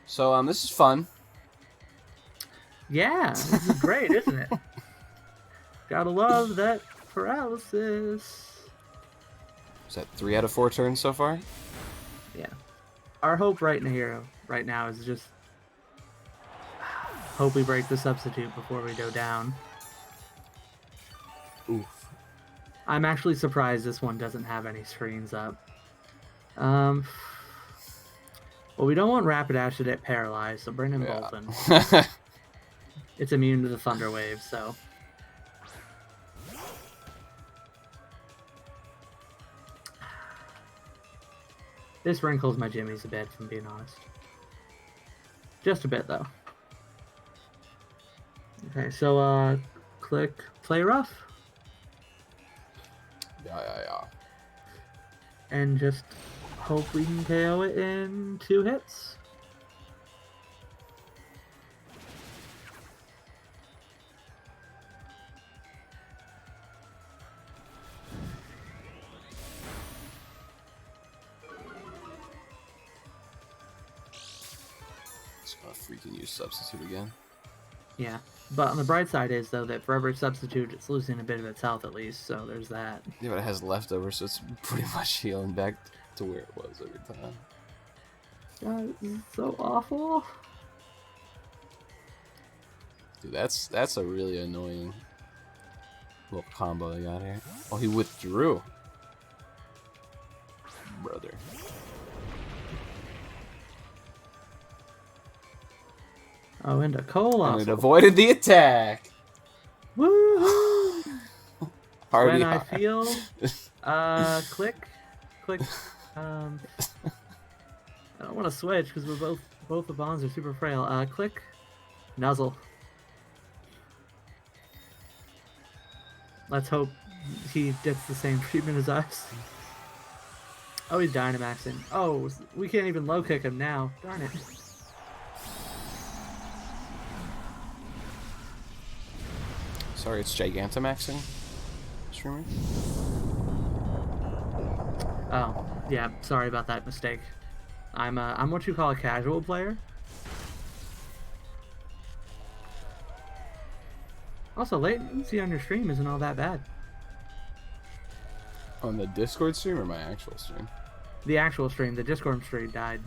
Speaker 1: So this is fun.
Speaker 2: Yeah, this is great, isn't it? Gotta love that paralysis.
Speaker 1: Is that 3 out of 4 turns so far?
Speaker 2: Yeah. Our hope right now is just hope we break the substitute before we go down.
Speaker 1: Oof.
Speaker 2: I'm actually surprised this one doesn't have any screens up. Well, we don't want Rapidash to get paralyzed, so bring in Bolton. It's immune to the Thunder Wave, so... This wrinkles my jimmies a bit, if I'm being honest. Just a bit, though. Okay, so, click Play Rough.
Speaker 1: Yeah.
Speaker 2: And just hope we can KO it in 2 hits.
Speaker 1: It's gonna freaking use substitute again.
Speaker 2: Yeah, but on the bright side is, though, that for every substitute, it's losing a bit of its health at least, so there's that.
Speaker 1: Yeah, but it has leftovers, so it's pretty much healing back to where it was every time.
Speaker 2: God, this is so awful.
Speaker 1: Dude, that's a really annoying little combo I got here. Oh, he withdrew. Brother.
Speaker 2: Oh, into Cola.
Speaker 1: And it avoided the attack.
Speaker 2: Woo!
Speaker 1: Hardy
Speaker 2: When I feel, click. I don't want to switch because we're both the bonds are super frail. Click, Nuzzle. Let's hope he gets the same treatment as us. Oh, he's Dynamaxing. Oh, we can't even low kick him now. Darn it.
Speaker 1: Sorry, it's Gigantamaxing. Streamer.
Speaker 2: Oh, yeah. Sorry about that mistake. I'm what you call a casual player. Also, latency on your stream isn't all that bad.
Speaker 1: On the Discord stream or my actual stream?
Speaker 2: The actual stream, the Discord stream died.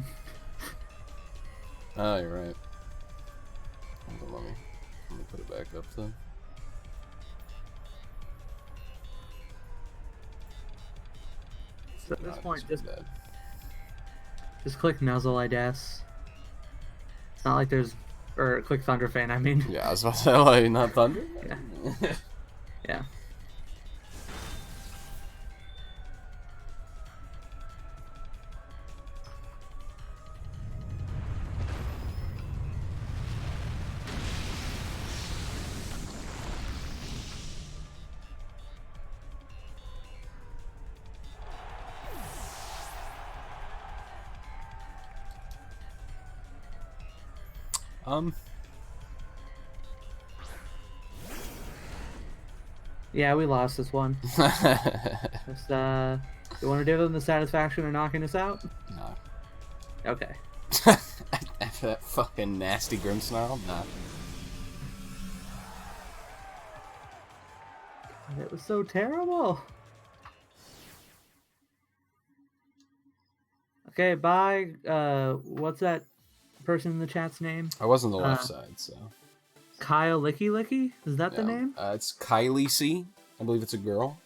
Speaker 1: Oh, you're right. Hold on, let me put it back up then.
Speaker 2: So at this point, just click Nuzzle, I guess. It's not like there's... Or click Thunderfan, I mean.
Speaker 1: Yeah, I was about to say, like, not Thunder?
Speaker 2: Yeah. Yeah. Yeah, we lost this one. Just, you want to give them the satisfaction of knocking us out?
Speaker 1: No.
Speaker 2: Okay.
Speaker 1: After that fucking nasty Grim Snarl? Nah.
Speaker 2: God, it was so terrible. Okay, bye. What's that person in the chat's name?
Speaker 1: I was on the left side, so...
Speaker 2: Kyle Licky Licky? Is that the name?
Speaker 1: It's Kylie C. I believe it's a girl.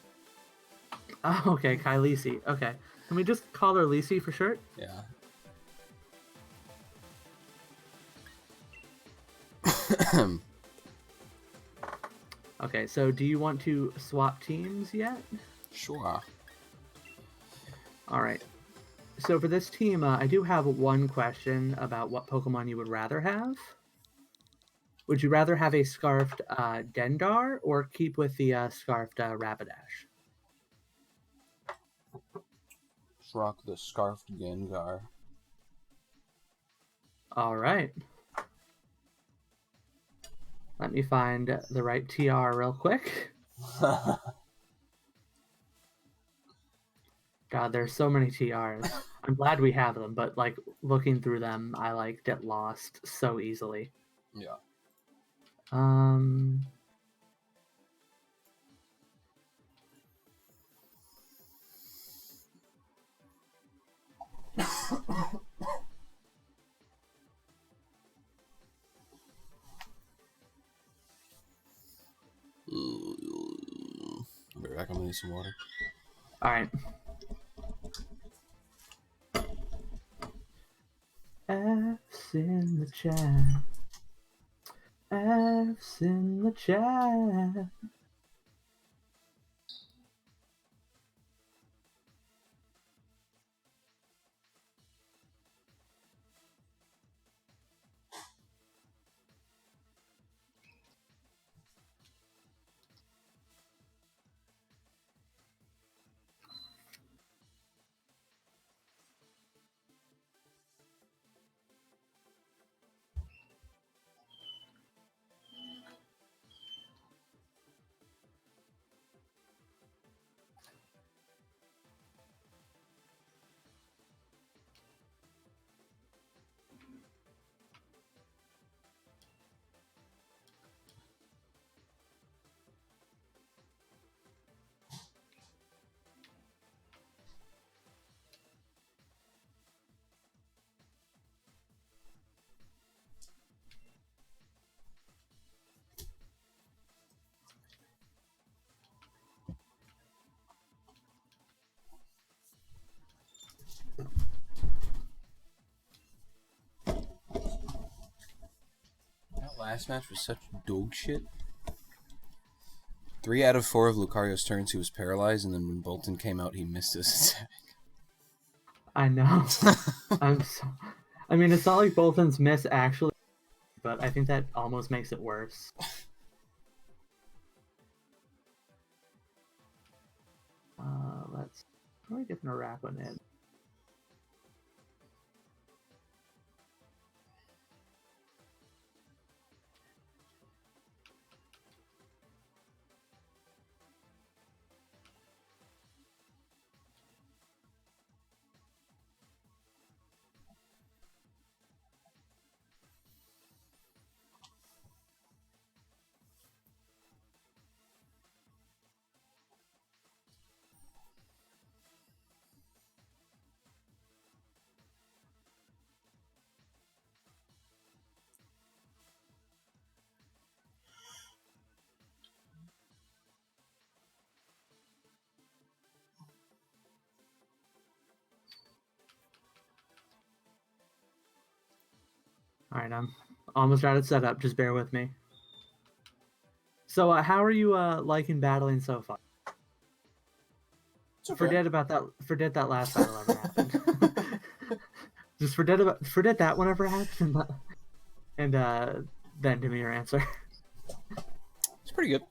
Speaker 2: Oh, okay, Kylie C. Okay. Can we just call her Lisi for short?
Speaker 1: Yeah.
Speaker 2: Okay, so do you want to swap teams yet?
Speaker 1: Sure.
Speaker 2: Alright. So for this team, I do have one question about what Pokemon you would rather have. Would you rather have a Scarfed Dendar or keep with the Scarfed Rapidash?
Speaker 1: Let's rock the Scarfed Gengar.
Speaker 2: Alright. Let me find the right TR real quick. God, there's so many TRs. I'm glad we have them, but like looking through them, I like get lost so easily.
Speaker 1: Yeah. I'll be back. I'm gonna need some water.
Speaker 2: Alright. F's in the chat. F's in the chat.
Speaker 1: That last match was such dog shit. 3 out of 4 of Lucario's turns he was paralyzed, and then when Bolton came out, he missed his attack.
Speaker 2: I know. I mean, it's not like Bolton's miss actually, but I think that almost makes it worse. Let's probably get an Araquanid in. Alright, I'm almost out of setup. Just bear with me. So, how are you liking battling so far?
Speaker 1: It's okay.
Speaker 2: Forget that last battle ever happened. Just forget that one ever happened, and then give me your answer.
Speaker 1: It's pretty good.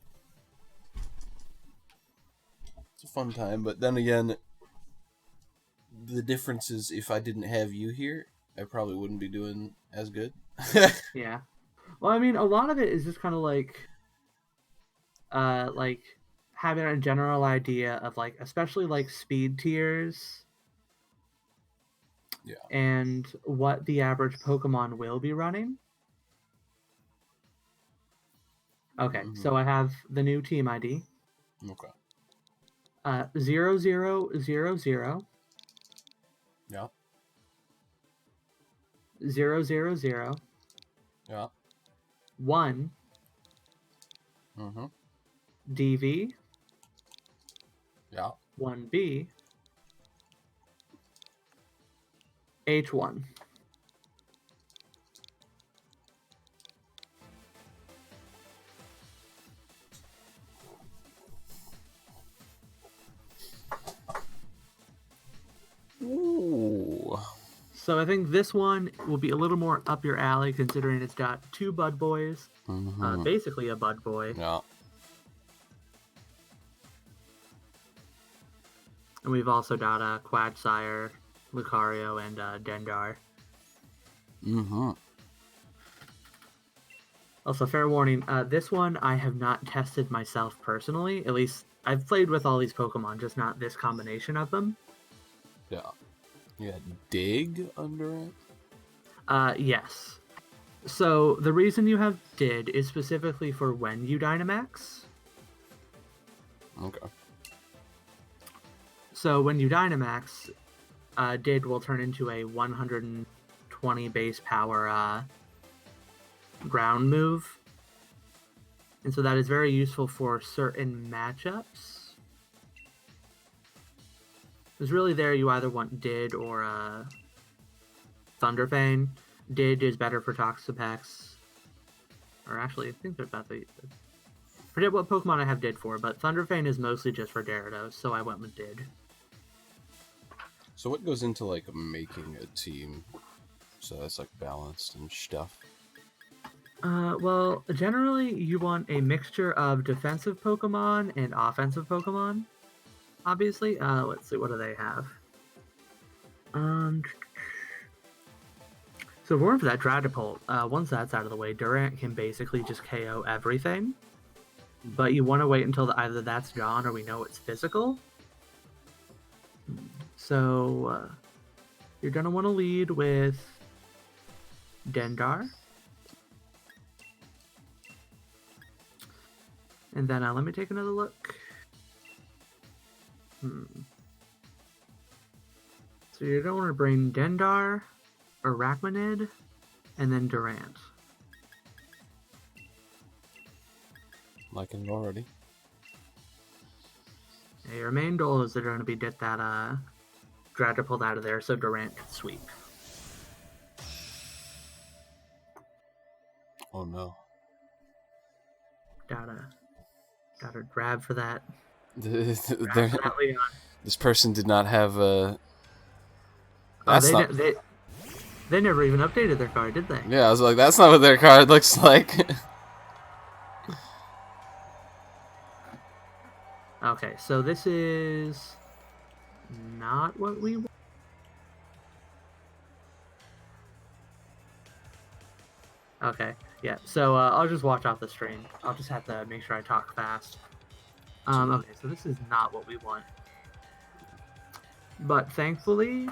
Speaker 1: It's a fun time, but then again, the difference is if I didn't have you here, I probably wouldn't be doing as good.
Speaker 2: Yeah. Well, I mean, a lot of it is just kind of like having a general idea of like, especially like speed tiers.
Speaker 1: Yeah.
Speaker 2: And what the average Pokemon will be running. Okay, so I have the new team ID.
Speaker 1: Okay.
Speaker 2: 0000.
Speaker 1: Yeah.
Speaker 2: 000.
Speaker 1: Yeah.
Speaker 2: 1. DV.
Speaker 1: Yeah.
Speaker 2: 1B. H1.
Speaker 1: Ooh.
Speaker 2: So I think this one will be a little more up your alley, considering it's got 2 Bud Boys, basically a Bud Boy.
Speaker 1: Yeah.
Speaker 2: And we've also got Quagsire, Lucario, and Dendar. Also, fair warning, this one I have not tested myself personally. At least, I've played with all these Pokemon, just not this combination of them.
Speaker 1: Yeah. You had Dig under it?
Speaker 2: Yes. So, the reason you have Did is specifically for when you Dynamax.
Speaker 1: Okay.
Speaker 2: So, when you Dynamax, Did will turn into a 120 base power ground move. And so that is very useful for certain matchups. Because really there you either want Did or Thunderfang. Did is better for Toxapex. Or actually, I think they're about the... Forget what Pokemon I have Did for, but Thunderfang is mostly just for Gyarados, so I went with Did.
Speaker 1: So what goes into, like, making a team so that's, like, balanced and stuff?
Speaker 2: Well, generally you want a mixture of defensive Pokemon and offensive Pokemon. Obviously, let's see, what do they have? So for that Dragapult, once that's out of the way, Durant can basically just KO everything. But you want to wait until either that's gone or we know it's physical. So you're going to want to lead with Dendar. And then let me take another look. So you're going to want to bring Dendar, Arachnid, and then Durant.
Speaker 1: Liking it already.
Speaker 2: Yeah, your main goal is they're going to be get that Dragapult out of there so Durant can sweep.
Speaker 1: Oh no.
Speaker 2: Gotta grab for that.
Speaker 1: This person did not have a...
Speaker 2: They never even updated their card, did they?
Speaker 1: Yeah, I was like, that's not what their card looks like.
Speaker 2: Okay, so this is not what we want. Okay, yeah, so I'll just watch off the stream. I'll just have to make sure I talk fast. Okay, so this is not what we want. But thankfully,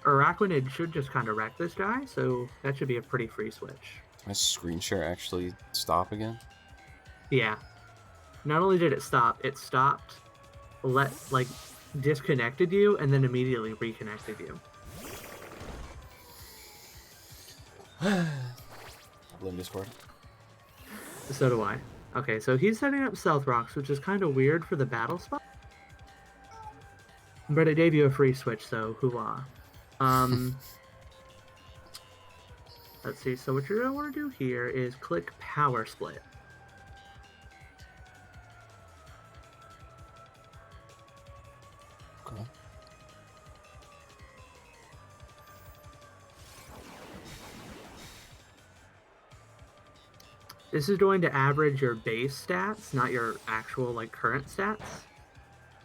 Speaker 2: Arachnid should just kind of wreck this guy, so that should be a pretty free switch.
Speaker 1: My screen share actually stop again?
Speaker 2: Yeah. Not only did it stopped, disconnected you, and then immediately reconnected you.
Speaker 1: I blame Discord.
Speaker 2: So do I. Okay, so he's setting up Stealth Rocks, which is kind of weird for the battle spot. But it gave you a free switch, so hoo-ah. Let's see. So what you're gonna want to do here is click Power Split.
Speaker 1: Okay.
Speaker 2: This is going to average your base stats, not your actual like current stats.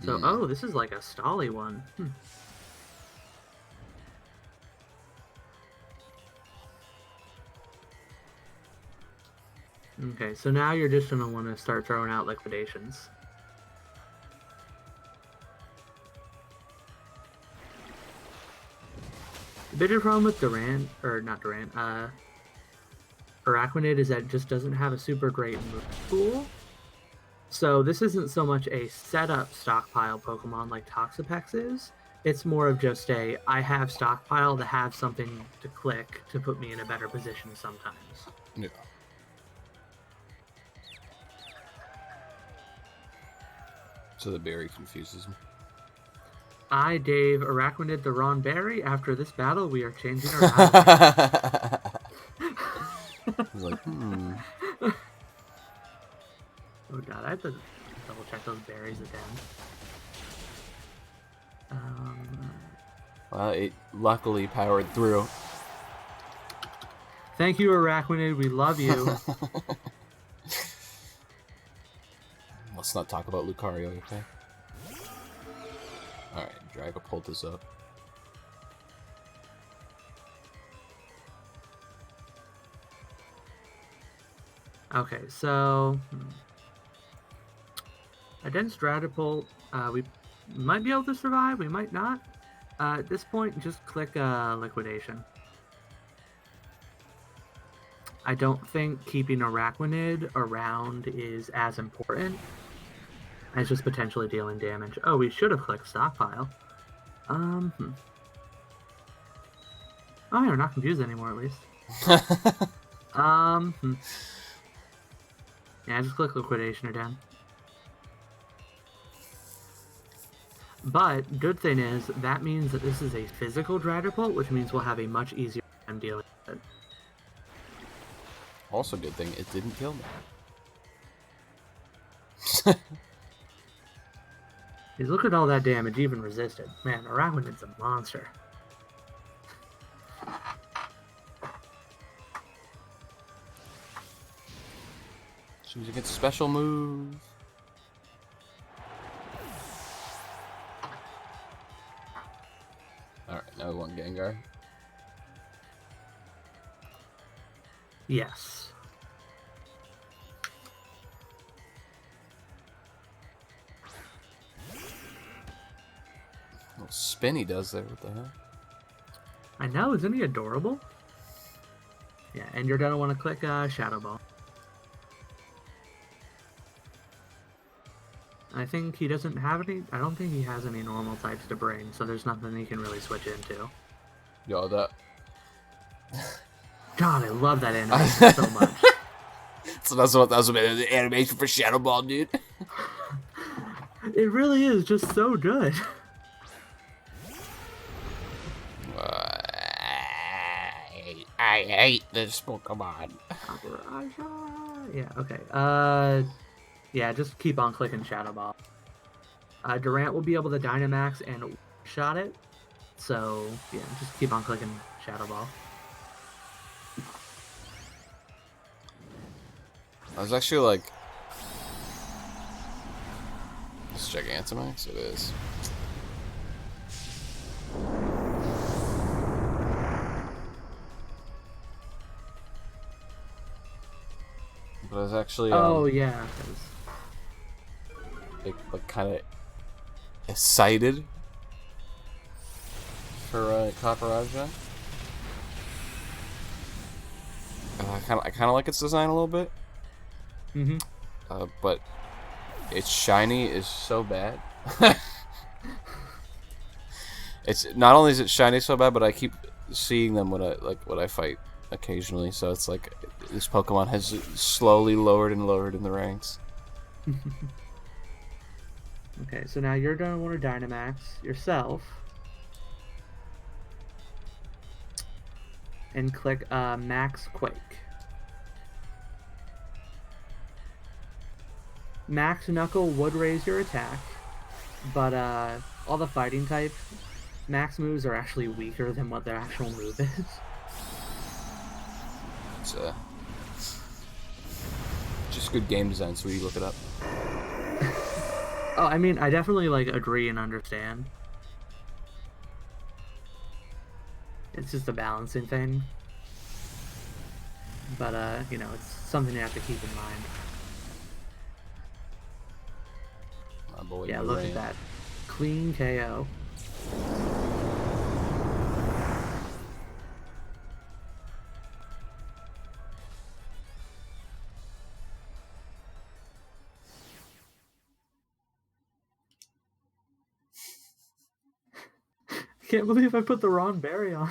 Speaker 2: So, oh, this is like a Stolly one. Okay, so now you're just going to want to start throwing out liquidations. The bigger problem with Araquanid is that it just doesn't have a super great move pool. So this isn't so much a setup stockpile Pokemon like Toxapex is. It's more of just I have stockpile to have something to click to put me in a better position sometimes.
Speaker 1: Yeah. So the berry confuses me.
Speaker 2: I gave Araquanid the wrong berry. After this battle, we are changing our battle.
Speaker 1: I was like,
Speaker 2: Oh god, I have to double check those berries again.
Speaker 1: Well, it luckily powered through.
Speaker 2: Thank you, Araquanid. We love you.
Speaker 1: Let's not talk about Lucario, okay? Alright, Dragapult is up.
Speaker 2: Okay, so against Dragapult, we might be able to survive, we might not. At this point, just click Liquidation. I don't think keeping Araquanid around is as important as just potentially dealing damage. Oh, we should have clicked Stockpile. Oh, yeah, we're not confused anymore, at least. Yeah, just click Liquidation again. But, good thing is, that means that this is a physical Dragapult, which means we'll have a much easier time dealing with it.
Speaker 1: Also, good thing it didn't kill me.
Speaker 2: Look at all that damage, even resisted. Man, Araquanid's a monster.
Speaker 1: She's against special move. Alright, now we want Gengar.
Speaker 2: Yes.
Speaker 1: Little spin he does there, what the heck?
Speaker 2: I know, isn't he adorable? Yeah, and you're gonna want to click Shadow Ball. I think he doesn't have any. I don't think he has any normal types to bring, so there's nothing he can really switch into.
Speaker 1: Yo, that.
Speaker 2: God, I love that animation so much.
Speaker 1: So that was the animation for Shadow Ball, dude.
Speaker 2: It really is just so good.
Speaker 1: I hate this Pokemon.
Speaker 2: Yeah, okay. Yeah, just keep on clicking Shadow Ball. Durant will be able to Dynamax and shot it. So, yeah, just keep on clicking Shadow Ball.
Speaker 1: I was actually like... It's Gigantamax? It is. But I was actually...
Speaker 2: oh, yeah.
Speaker 1: like kind of excited for Copperajah. I kind of like its design a little bit. But its shiny is so bad. It's not only is it shiny so bad, but I keep seeing them when I fight occasionally. So it's like this Pokemon has slowly lowered and lowered in the ranks.
Speaker 2: Okay, so now you're going to want to Dynamax yourself. and click Max Quake. Max Knuckle would raise your attack, but all the fighting type max moves are actually weaker than what their actual move is.
Speaker 1: It's just good game design, so you look it up.
Speaker 2: Oh, I mean, I definitely like agree and understand. It's just a balancing thing. But you know, it's something you have to keep in mind.
Speaker 1: My boy,
Speaker 2: Yeah, look at that. Clean KO. Can't believe I put the wrong berry on.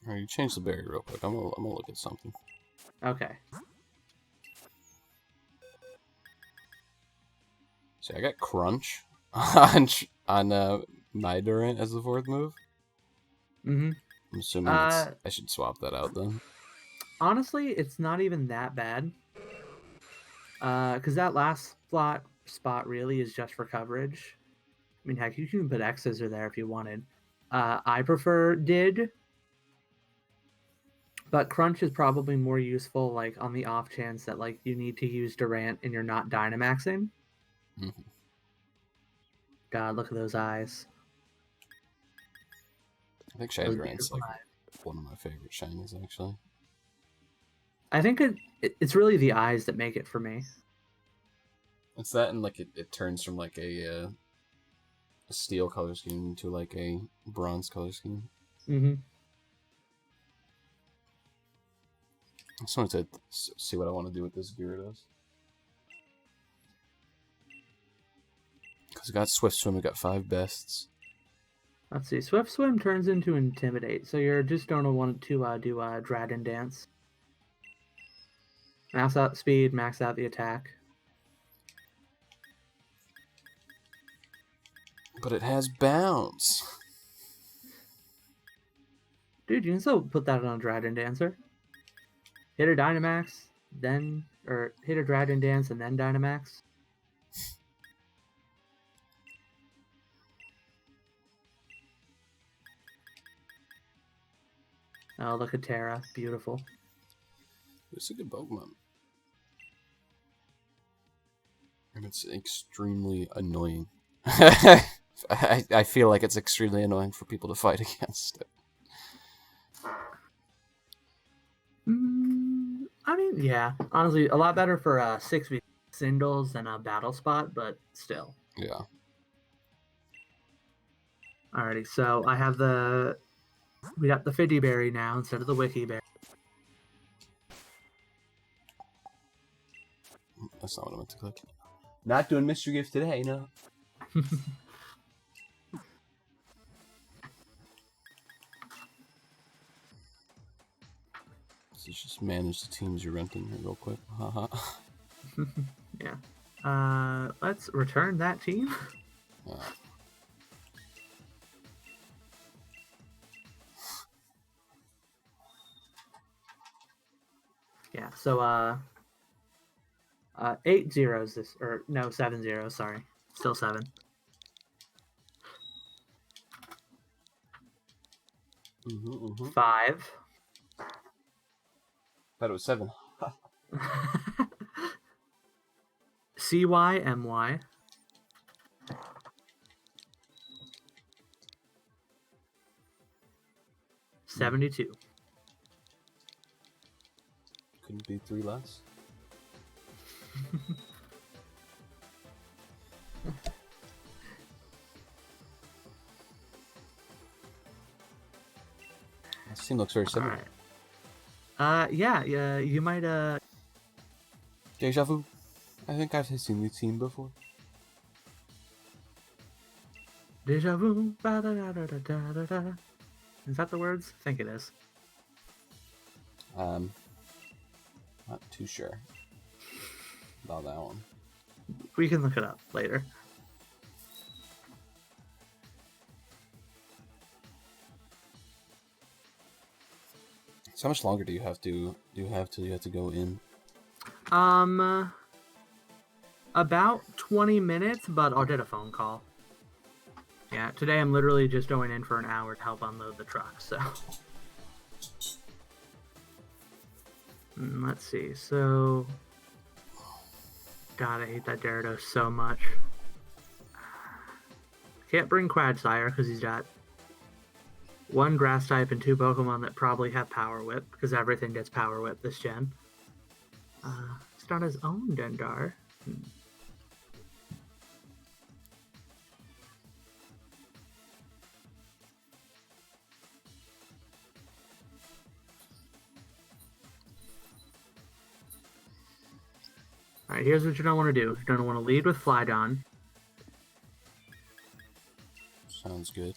Speaker 1: Alright, you change the berry real quick. I'm gonna look at something.
Speaker 2: Okay.
Speaker 1: See, I got Crunch on Nidoran as the 4th move.
Speaker 2: Mm-hmm.
Speaker 1: I'm assuming I should swap that out then.
Speaker 2: Honestly, it's not even that bad. Because that last spot really is just for coverage. I mean, heck, you can put X's or there if you wanted. I prefer Did, but Crunch is probably more useful, like on the off chance that like you need to use Durant and you're not Dynamaxing.
Speaker 1: Mm-hmm.
Speaker 2: God, look at those eyes.
Speaker 1: I think Shiny Durant's like one of my favorite shinies, actually.
Speaker 2: I think it's really the eyes that make it for me.
Speaker 1: It's that, and like it turns from like a steel color scheme to like a bronze color scheme.
Speaker 2: Mm-hmm.
Speaker 1: I just wanted to see what I want to do with this Gyarados. Because I got Swift Swim, I got 5 bests.
Speaker 2: Let's see. Swift Swim turns into Intimidate, so you're just going to want to do Dragon Dance. Max out speed, max out the attack.
Speaker 1: But it has bounce.
Speaker 2: Dude, you can still put that on a Dragon Dancer. Hit a Dynamax, or hit a Dragon Dance and then Dynamax. Oh, look at Terra. Beautiful.
Speaker 1: It's a good Pokemon. And it's extremely annoying. I feel like it's extremely annoying for people to fight against it.
Speaker 2: I mean, yeah. Honestly, a lot better for 6v singles than a battle spot, but still.
Speaker 1: Yeah.
Speaker 2: Alrighty, so I have we got the Fiddy Berry now instead of the Wiki Berry.
Speaker 1: That's not what I meant to click. Not doing Mystery Gift today, no. Let's just manage the teams you're renting here real quick. Haha.
Speaker 2: Yeah. Let's return that team. Yeah, so 8 zeros this, or no, 7 zeros, sorry. Still 7.
Speaker 1: Mm-hmm.
Speaker 2: 5.
Speaker 1: Thought it was 7.
Speaker 2: CYMY. 72.
Speaker 1: Couldn't be 3 less. This team looks very similar.
Speaker 2: Alright. Yeah, you might,
Speaker 1: Deja vu. I think I've seen this team before.
Speaker 2: Deja vu. Is that the words? I think it is.
Speaker 1: Not too sure about that one.
Speaker 2: We can look it up later.
Speaker 1: So how much longer do you have till you have to go in?
Speaker 2: About 20 minutes, but I'll get a phone call. Yeah, today I'm literally just going in for an hour to help unload the truck, so. Let's see, so. God, I hate that Gyarados so much. Can't bring Quagsire because he's got one grass type and 2 Pokemon that probably have Power Whip because everything gets Power Whip this gen. He's got his own Dendar. Alright, here's what you don't want to do. You're going to want to lead with Flydon.
Speaker 1: Sounds good.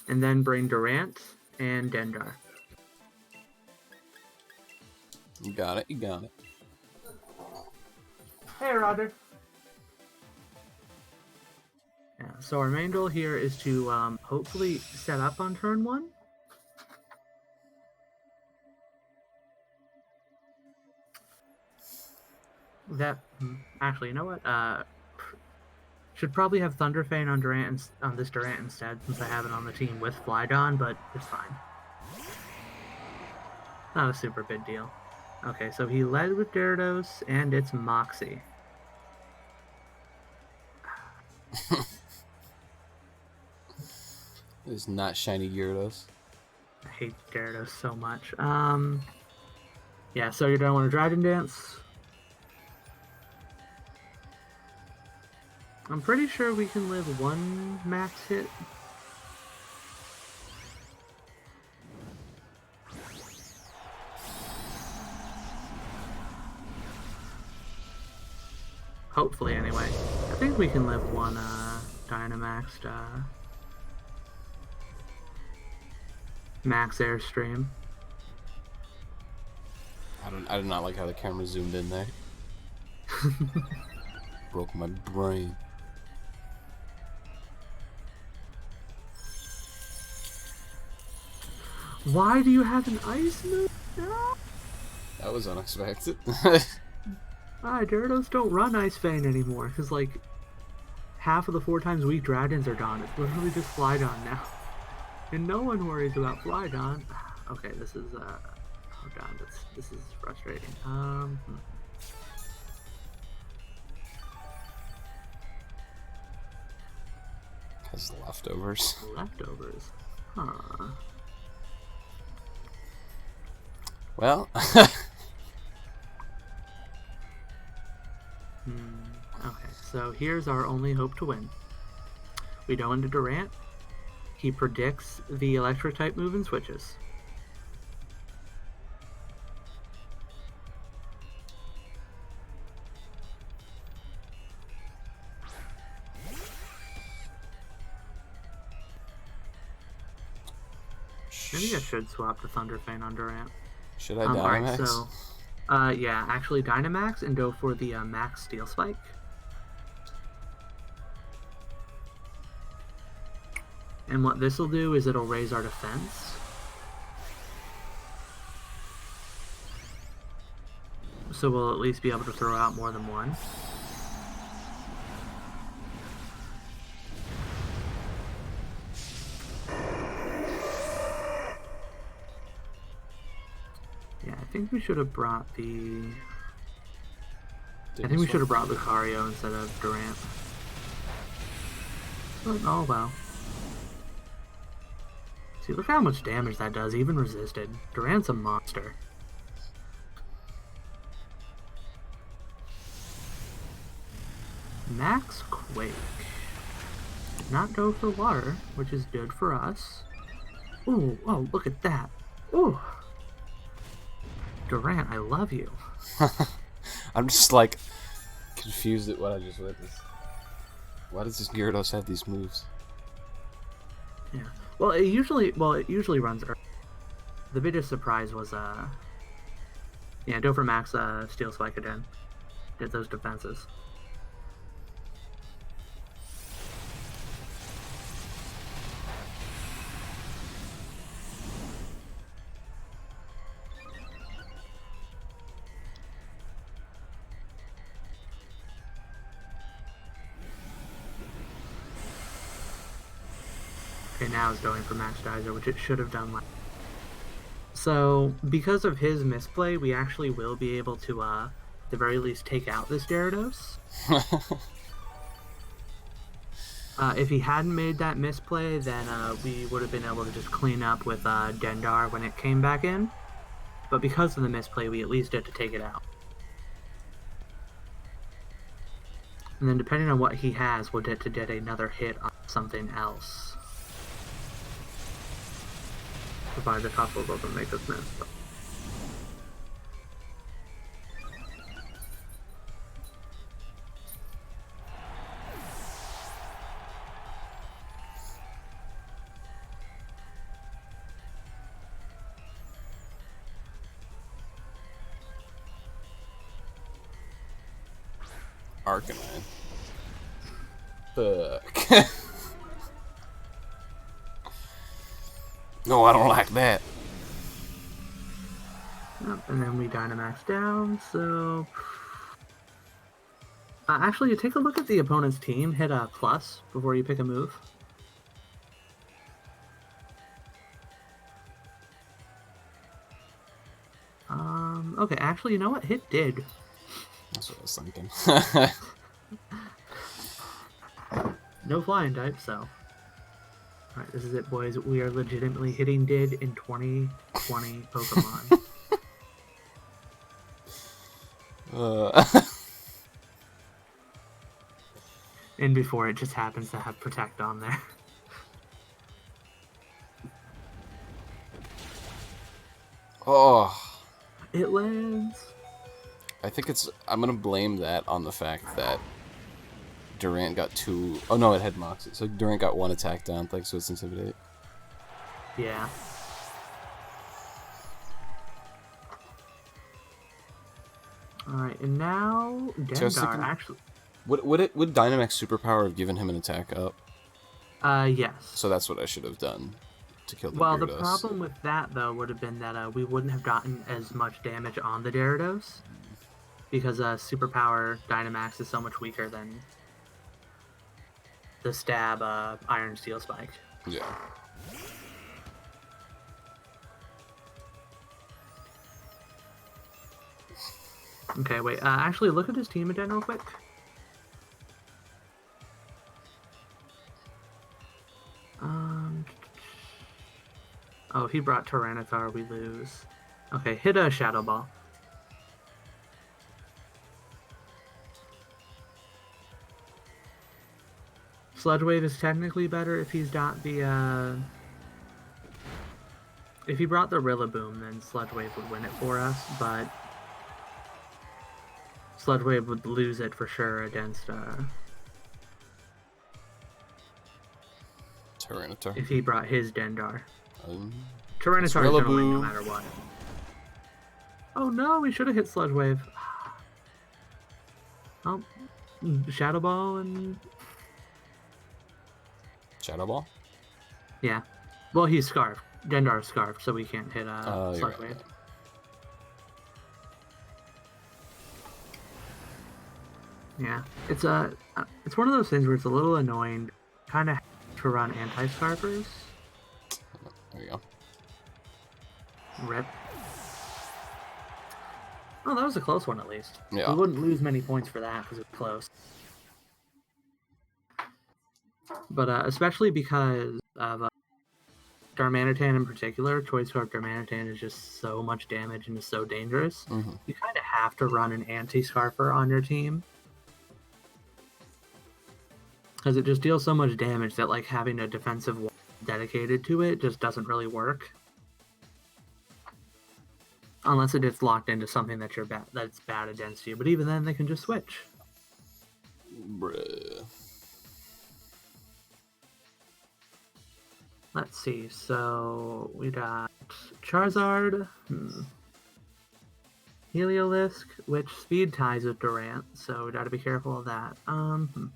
Speaker 2: And then bring Durant and Dendar.
Speaker 1: You got it. You got it.
Speaker 2: Hey, Roger. Yeah, so our main goal here is to hopefully set up on turn 1. That actually, you know what? Should probably have Thunderfang on Durant on this Durant instead, since I have it on the team with Flydon, but it's fine. Not a super big deal. Okay, so he led with Gyarados, and it's Moxie.
Speaker 1: It's not shiny Gyarados.
Speaker 2: I hate Gyarados so much. Yeah, so you're gonna want to Dragon Dance. I'm pretty sure we can live 1 max hit. Hopefully, anyway. I think we can live 1 Dynamaxed max Airstream.
Speaker 1: I do not like how the camera zoomed in there. Broke my brain.
Speaker 2: Why do you have an ice move? No.
Speaker 1: That was unexpected.
Speaker 2: Gyarados don't run Ice Fang anymore, because, like, half of the 4 times weak dragons are gone. It's literally just Flydon now. And no one worries about Flydon. Okay, this is, oh god, this is frustrating.
Speaker 1: Has leftovers.
Speaker 2: Leftovers? Huh.
Speaker 1: Well.
Speaker 2: Okay, so here's our only hope to win. We go into Durant. He predicts the electric type move and switches. Maybe I should swap the Thunderfang on Durant.
Speaker 1: Should I Dynamax?
Speaker 2: Alright, so, yeah, actually Dynamax and go for the Max Steel Spike. And what this will do is it'll raise our defense. So we'll at least be able to throw out more than 1. Yeah, I think we should have brought the... I think we should have brought Lucario instead of Durant. But, oh well. See, look how much damage that does, even resisted. Durant's a monster. Max Quake. Did not go for water, which is good for us. Ooh, oh, look at that. Ooh. Durant, I love you.
Speaker 1: I'm just like confused at what I just witnessed. Why does this Gyarados have these moves?
Speaker 2: Yeah. Well, it usually runs early. The biggest surprise was yeah, Dover Max Steel Spike again. Did those defenses. Okay, now it's going for Max Geyser, which it should have done last. So, because of his misplay, we actually will be able to, at the very least, take out this Gyarados. If he hadn't made that misplay, then we would have been able to just clean up with Dendar when it came back in. But because of the misplay, we at least had to take it out. And then depending on what he has, we'll get to get another hit on something else. Provided the couple doesn't make us miss.
Speaker 1: Arcanine. Fuck. No, I don't like that.
Speaker 2: Yep, and then we Dynamax down, so... actually, you take a look at the opponent's team, hit a plus before you pick a move. Okay, actually, you know what? Hit did.
Speaker 1: That's what I was thinking.
Speaker 2: No flying type, so... Alright, this is it, boys. We are legitimately hitting did in 2020 Pokemon. And before it just happens to have Protect on there.
Speaker 1: Oh.
Speaker 2: It lands.
Speaker 1: I think I'm gonna blame that on the fact that Durant got 2... Oh no, it had Moxie. So Durant got 1 attack down thanks to its Intimidate.
Speaker 2: Yeah. Alright, and now Dendar actually...
Speaker 1: Would Dynamax Superpower have given him an attack up?
Speaker 2: Yes.
Speaker 1: So that's what I should have done to kill the
Speaker 2: Well,
Speaker 1: Gyarados.
Speaker 2: the problem with that, though, would have been that we wouldn't have gotten as much damage on the Gyarados. Because Superpower Dynamax is so much weaker than the stab Iron Steel Spike.
Speaker 1: Yeah.
Speaker 2: Okay, wait. Actually, look at his team again real quick. Oh, if he brought Tyranitar, we lose. Okay, hit a Shadow Ball. Sludge Wave is technically better if he's got the, If he brought the Rillaboom, then Sludge Wave would win it for us, but... Sludge Wave would lose it for sure against,
Speaker 1: Tyranitar.
Speaker 2: if he brought his Dendar. Tyranitar is gonna win no matter what. Oh no, we should have hit Sludge Wave. Oh, Shadow Ball and...
Speaker 1: Shadow Ball?
Speaker 2: Yeah. Well, he's Scarfed. Dendar's Scarfed, so we can't hit Sludge Wave. Yeah, it's one of those things where it's a little annoying, kind of to run anti-Scarfers.
Speaker 1: There you go.
Speaker 2: Rip. Oh, that was a close one at least.
Speaker 1: Yeah.
Speaker 2: We wouldn't lose many points for that because it was close. But especially because of Darmanitan in particular, Choice Scarf Darmanitan is just so much damage and is so dangerous.
Speaker 1: Mm-hmm.
Speaker 2: You kind of have to run an anti-Scarfer on your team. Because it just deals so much damage that like having a defensive wall dedicated to it just doesn't really work. Unless it gets locked into something that that's bad against you. But even then, they can just switch.
Speaker 1: Bruh.
Speaker 2: Let's see. So we got Charizard, Heliolisk, which speed ties with Durant, so we got to be careful of that. Actually,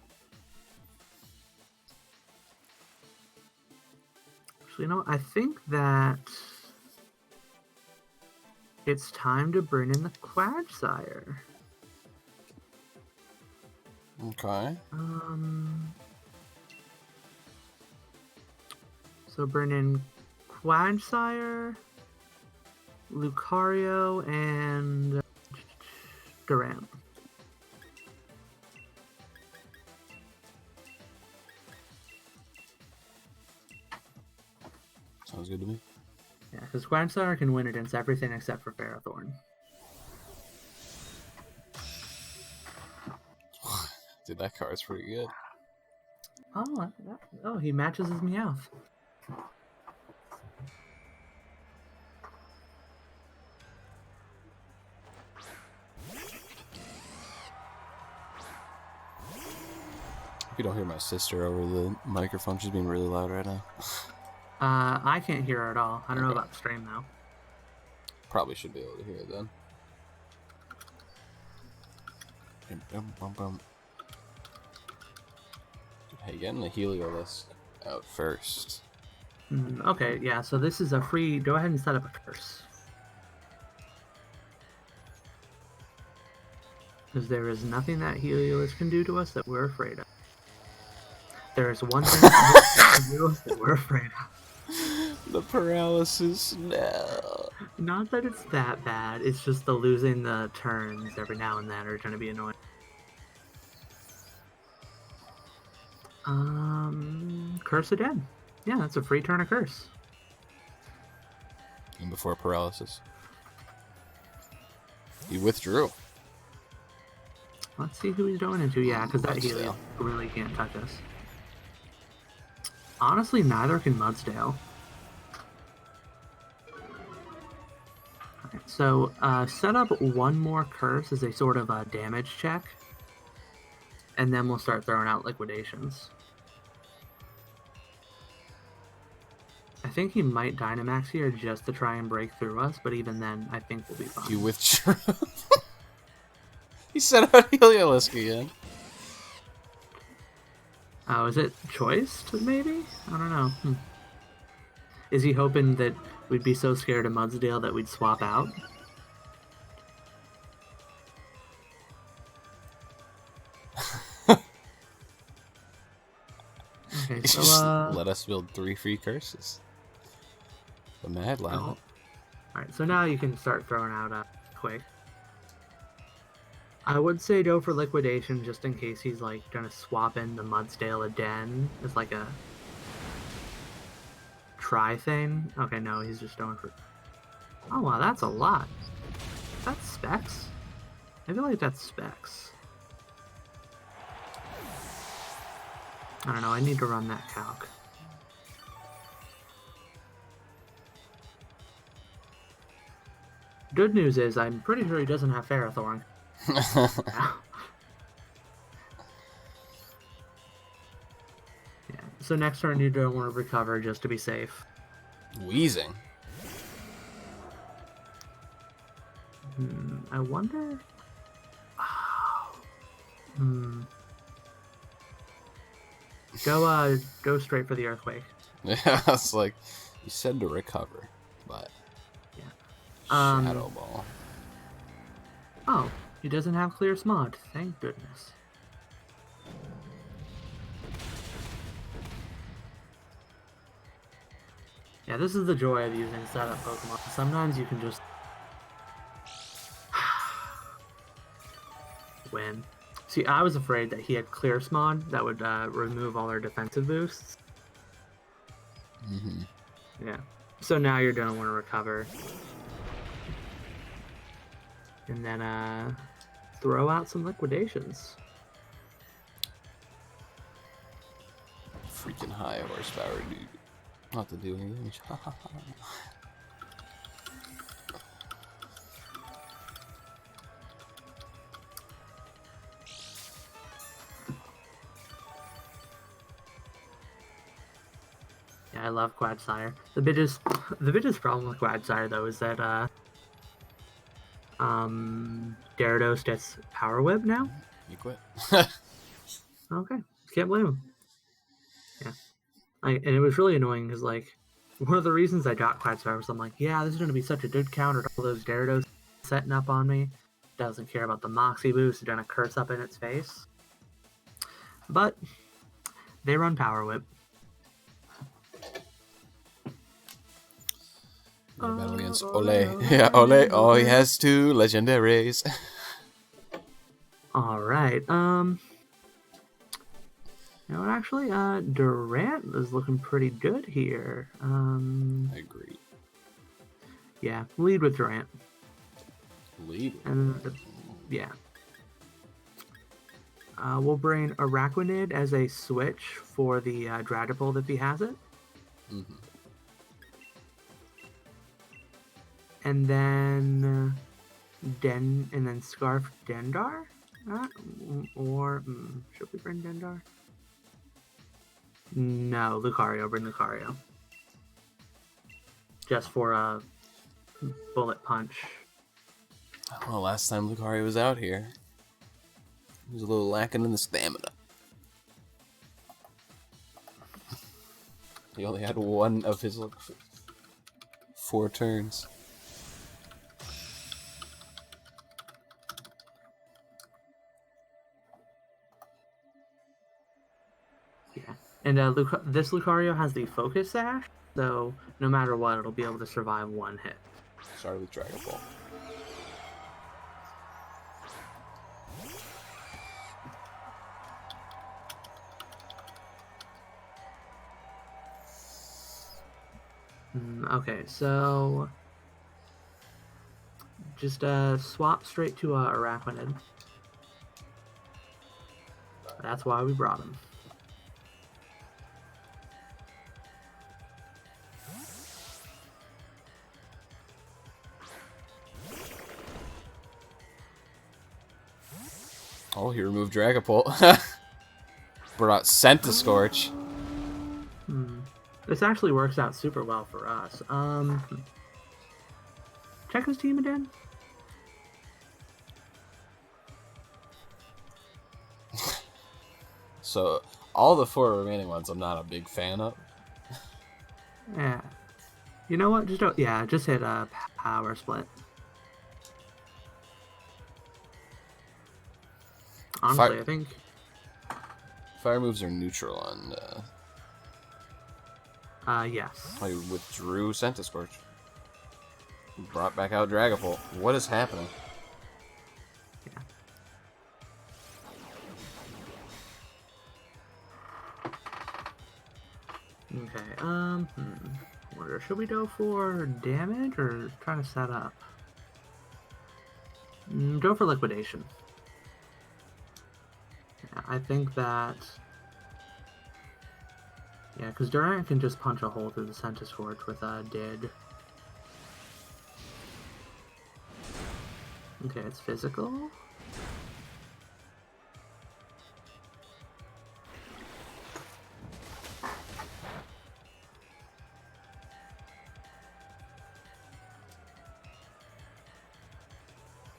Speaker 2: you know, I think that it's time to bring in the Quagsire.
Speaker 1: Okay.
Speaker 2: So bring in Quagsire, Lucario, and Durant.
Speaker 1: Sounds good to me.
Speaker 2: Yeah, because Quagsire can win against everything except for Ferrothorn.
Speaker 1: Dude, that card's pretty good.
Speaker 2: Oh, he matches his Meowth.
Speaker 1: If you don't hear my sister over the microphone, she's being really loud right now.
Speaker 2: I can't hear her at all. I don't know
Speaker 1: Okay.
Speaker 2: about the stream though.
Speaker 1: Probably should be able to hear it then. Hey, getting the Heliolisk out first.
Speaker 2: Okay, yeah, so this is a free... Go ahead and set up a curse. Because there is nothing that Heliolisk can do to us that we're afraid of. There is one thing that can do us that we're afraid of.
Speaker 1: The paralysis, no.
Speaker 2: Not that it's that bad, it's just the losing the turns every now and then are going to be annoying. Curse again. Yeah, that's a free turn of curse.
Speaker 1: And before paralysis. You withdrew.
Speaker 2: Let's see who he's going into. Yeah, because that
Speaker 1: Mudsdale.
Speaker 2: Heliolisk really can't touch us. Honestly, neither can Mudsdale. Alright, so set up one more curse as a sort of a damage check. And then we'll start throwing out liquidations. I think he might Dynamax here just to try and break through us, but even then, I think we'll be fine.
Speaker 1: You withdrew. He set out Heliolisk again.
Speaker 2: Oh, is it choiced, maybe? I don't know. Is he hoping that we'd be so scared of Mudsdale that we'd swap out? Okay, so,
Speaker 1: Just let us build 3 free curses. The Mad Lad.
Speaker 2: Oh. Alright, so now you can start throwing out quick. I would say go for liquidation just in case he's like gonna swap in the Mudsdale again as like a try thing. Okay, no, he's just going for... Oh wow, that's a lot. That's specs? I feel like that's specs. I don't know, I need to run that calc. Good news is, I'm pretty sure he doesn't have Ferrothorn. Yeah, so next turn you don't want to recover just to be safe.
Speaker 1: Wheezing.
Speaker 2: I wonder... Go straight for the Earthquake.
Speaker 1: Yeah, it's like, you said to recover, but...
Speaker 2: Yeah.
Speaker 1: Shadow Ball.
Speaker 2: Oh, he doesn't have Clear Smog. Thank goodness. Yeah, this is the joy of using setup Pokemon. Sometimes you can just... win. See, I was afraid that he had Clear Smog that would remove all our defensive boosts. Yeah. So now you're going to want to recover. And then throw out some liquidations.
Speaker 1: Freaking high horsepower, dude. Not to do anything.
Speaker 2: I love Quagsire. The biggest problem with Quagsire though is that Gyarados gets Power Whip now.
Speaker 1: You quit.
Speaker 2: Okay, can't blame him. Yeah, and it was really annoying because like one of the reasons I got Quagsire was I'm like, yeah, this is gonna be such a good counter to all those Gyarados setting up on me. Doesn't care about the Moxie boost, gonna curse up in its face. But they run Power Whip.
Speaker 1: Battle against Ole. Yeah, Ole. Oh, he has 2 legendaries.
Speaker 2: All right. You know what, actually, Durant is looking pretty good here.
Speaker 1: I agree.
Speaker 2: Yeah, lead with Durant.
Speaker 1: Lead.
Speaker 2: And yeah. We'll bring Araquanid as a switch for the Dragapult if he has it.
Speaker 1: Mm-hmm.
Speaker 2: And then Scarf Dendar? Should we bring Dendar? No, Lucario. Bring Lucario. Just for a bullet punch.
Speaker 1: Well, last time Lucario was out here, he was a little lacking in the stamina. He only had 1 of his 4 turns.
Speaker 2: Yeah, and this Lucario has the Focus Sash, so no matter what, it'll be able to survive 1 hit.
Speaker 1: Started with Dragon Ball.
Speaker 2: Okay, so just swap straight to Araquanid. That's why we brought him.
Speaker 1: Oh, he removed Dragapult. Brought Scentiscorch.
Speaker 2: This actually works out super well for us. Check his team again.
Speaker 1: So, all the 4 remaining ones I'm not a big fan of.
Speaker 2: Yeah. You know what? Just hit a power split. Honestly, I think
Speaker 1: Fire moves are neutral on.
Speaker 2: yes.
Speaker 1: I withdrew Scentiscorch. Brought back out Dragapult. What is happening?
Speaker 2: Yeah. Okay. Wonder, should we go for damage or trying to set up? Go for liquidation. Yeah, I think that. Yeah, because Durant can just punch a hole through the Scentiscorch with a Dig. Okay, it's physical.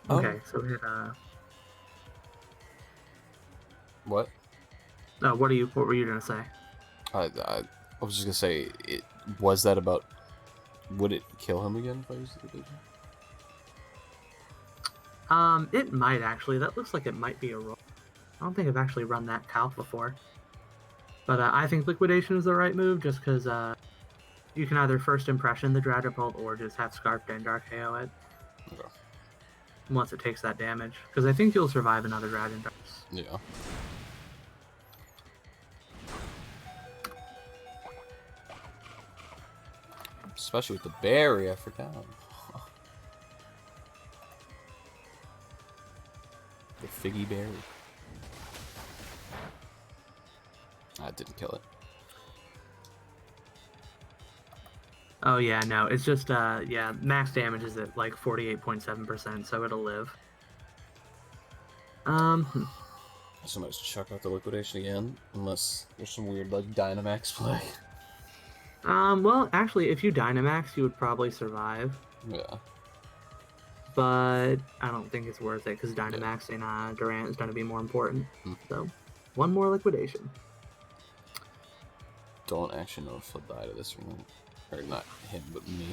Speaker 2: Okay, so we hit
Speaker 1: What?
Speaker 2: No, what were you gonna say?
Speaker 1: I was just gonna say, was that about? Would it kill him again if I used the division?
Speaker 2: It might actually. That looks like it might be a roll. I don't think I've actually run that calc before. But I think liquidation is the right move, just because you can either first impression the Dragapult or just have Scarf Dendar KO it.
Speaker 1: Okay.
Speaker 2: Once it takes that damage, because I think you'll survive another Dragon Darts.
Speaker 1: Yeah. Especially with the berry, I forgot. The figgy berry. I didn't kill it.
Speaker 2: Oh yeah, no, it's just yeah, max damage is at like 48.7%, so it'll live.
Speaker 1: So let's check out the liquidation again, unless there's some weird like Dynamax play.
Speaker 2: Well, actually, if you Dynamax, you would probably survive.
Speaker 1: Yeah.
Speaker 2: But I don't think it's worth it because
Speaker 1: Yeah.
Speaker 2: Dynamaxing Durant is going to be more important.
Speaker 1: Hmm.
Speaker 2: So, one more liquidation.
Speaker 1: Don't actually know if he'll die to this or not. Or not him, but me.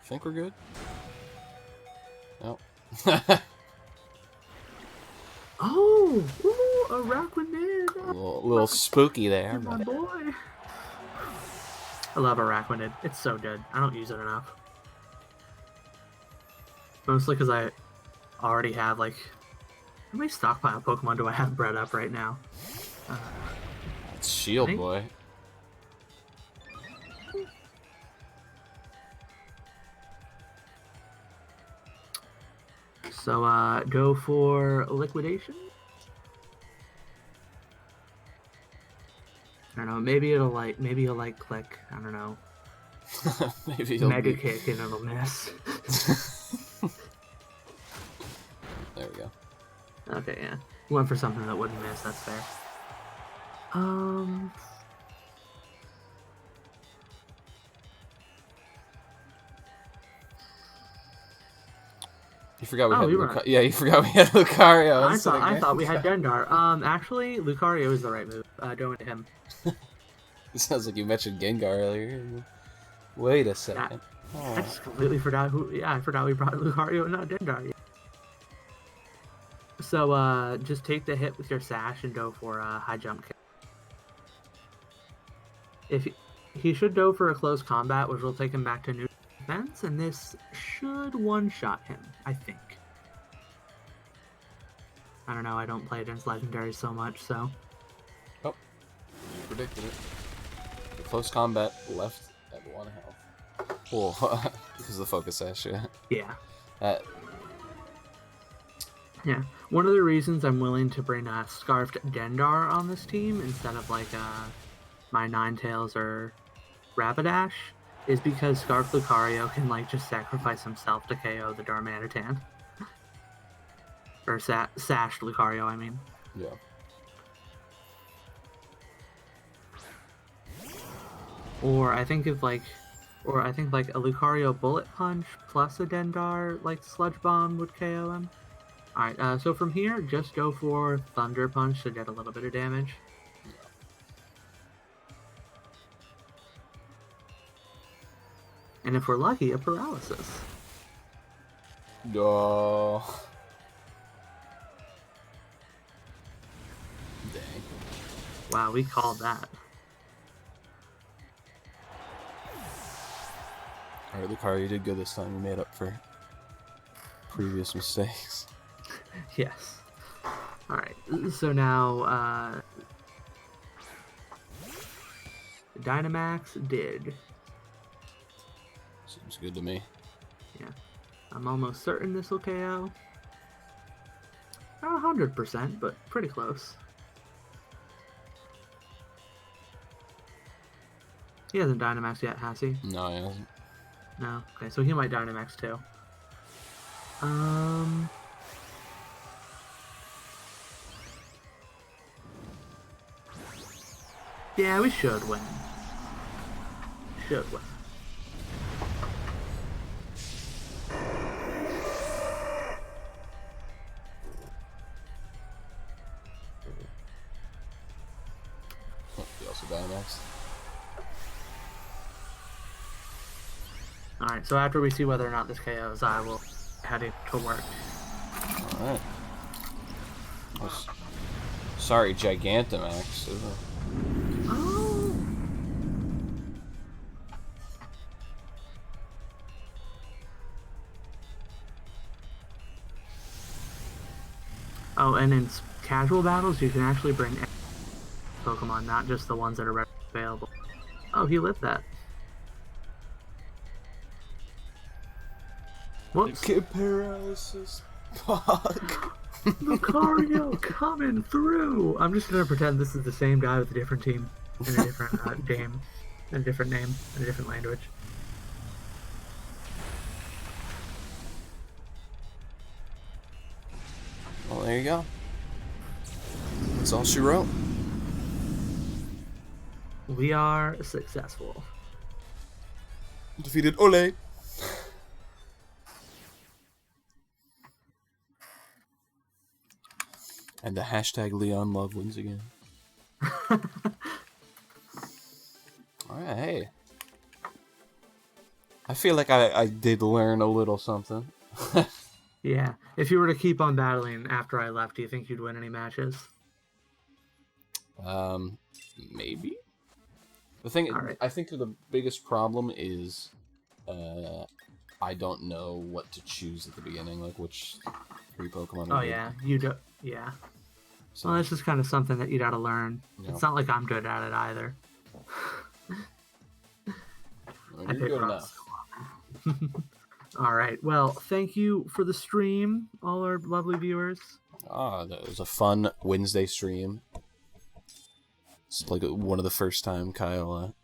Speaker 1: Think we're good? No.
Speaker 2: Oh, ooh, a Araquanid.
Speaker 1: a little spooky there.
Speaker 2: My
Speaker 1: But...
Speaker 2: boy. I love Araquanid. It's so good. I don't use it enough. Mostly because I already have, like... How many stockpile Pokemon do I have bred up right now?
Speaker 1: It's Shield Boy.
Speaker 2: So, go for liquidation. I don't know. Maybe it'll click. I don't know.
Speaker 1: Maybe he'll
Speaker 2: Mega Kick and it'll miss.
Speaker 1: There we go.
Speaker 2: Okay, yeah. Went for something that wouldn't miss. That's fair.
Speaker 1: You forgot we had
Speaker 2: Lucario.
Speaker 1: Yeah, you forgot we had Lucario.
Speaker 2: I thought we had Dendar. Actually, Lucario is the right move. Going to him.
Speaker 1: It sounds like you mentioned Gengar earlier. Wait a second.
Speaker 2: Yeah. Oh. I just completely forgot who. Yeah, I forgot we brought Lucario and not Dendar. Yeah. So, just take the hit with your Sash and go for a high jump kick. If he should go for a close combat, which will take him back to new defense, and this should one-shot him, I think. I don't know, I don't play against legendaries so much, so...
Speaker 1: Oh, you predicted it. The close combat left at 1 health. Oh, because of the focus sash, yeah.
Speaker 2: Yeah. Yeah, one of the reasons I'm willing to bring a Scarfed Dendar on this team instead of, like, my Ninetales or Rapidash is because Scarf Lucario can, like, just sacrifice himself to KO the Darmanitan. Or Sashed Lucario, I mean.
Speaker 1: Yeah.
Speaker 2: Or I think a Lucario Bullet Punch plus a Dendar, like, Sludge Bomb would KO him. Alright, so from here, just go for Thunder Punch to get a little bit of damage. And if we're lucky, a Paralysis.
Speaker 1: No. Dang.
Speaker 2: Wow, we called that.
Speaker 1: Alright, Lucario, you did good this time. You made up for previous mistakes.
Speaker 2: Yes. Alright, so now, Dynamax did.
Speaker 1: Seems good to me.
Speaker 2: Yeah. I'm almost certain this will KO. Not 100%, but pretty close. He hasn't Dynamaxed yet, has he?
Speaker 1: No, he hasn't.
Speaker 2: No? Okay, so he might Dynamax too. Yeah, we should win. Should win.
Speaker 1: Oh, he also Dynamax.
Speaker 2: Alright, so after we see whether or not this KOs, I will head it to work.
Speaker 1: Alright. Sorry, Gigantamax.
Speaker 2: Oh! Oh, and in casual battles, you can actually bring Pokemon, not just the ones that are available. Oh, he lived that. Whoops.
Speaker 1: Get paralysis. Fuck.
Speaker 2: Lucario coming through! I'm just gonna pretend this is the same guy with a different team, in a different game, in a different name, in a different language.
Speaker 1: Well, there you go. That's all she wrote.
Speaker 2: We are successful.
Speaker 1: Defeated Ole. And the hashtag Leon Love wins again. Alright, hey. I feel like I did learn a little something.
Speaker 2: Yeah. If you were to keep on battling after I left, do you think you'd win any matches?
Speaker 1: Maybe? The thing,
Speaker 2: All right.
Speaker 1: I think the biggest problem is, I don't know what to choose at the beginning, like which 3 Pokemon
Speaker 2: Oh
Speaker 1: are good.
Speaker 2: yeah, you do. Yeah.
Speaker 1: So,
Speaker 2: Well, that's just kind of something that you got to learn.
Speaker 1: Yeah.
Speaker 2: It's not like I'm good at it either. I
Speaker 1: you're
Speaker 2: pick
Speaker 1: good
Speaker 2: rocks.
Speaker 1: enough.
Speaker 2: All right. Well, thank you for the stream, all our lovely viewers.
Speaker 1: That was a fun Wednesday stream. It's like one of the first time Kyle.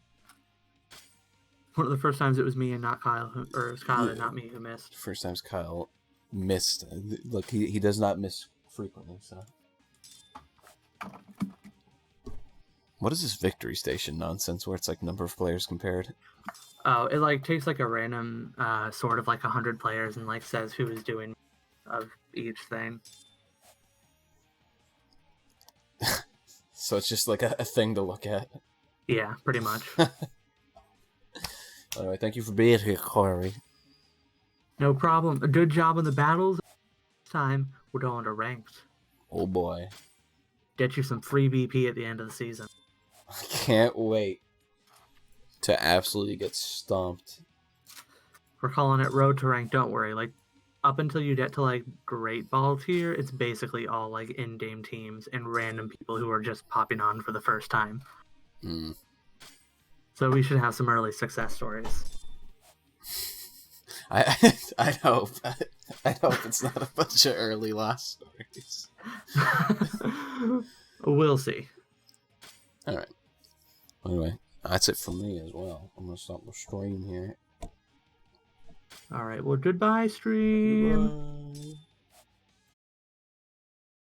Speaker 2: One of the first times it was me and not Kyle, or it was Kyle and not me who missed.
Speaker 1: First times Kyle missed. Look, he does not miss frequently. So, what is this victory station nonsense where it's like number of players compared?
Speaker 2: Oh, it like takes like a random sort of like 100 players and like says who is doing of each thing.
Speaker 1: So it's just like a thing to look at.
Speaker 2: Yeah, pretty much.
Speaker 1: Anyway, thank you for being here, Corey.
Speaker 2: No problem. A good job on the battles. This time we're going to ranked.
Speaker 1: Oh boy.
Speaker 2: Get you some free BP at the end of the season.
Speaker 1: I can't wait to absolutely get stomped.
Speaker 2: We're calling it Road to Rank. Don't worry. Like, up until you get to like Great Ball tier, it's basically all like in-game teams and random people who are just popping on for the first time. So we should have some early success stories.
Speaker 1: I hope. I hope it's not a bunch of early lost stories.
Speaker 2: We'll see.
Speaker 1: All right. Anyway, that's it for me as well. I'm gonna stop the stream here.
Speaker 2: All right. Well, goodbye, stream.
Speaker 1: Goodbye.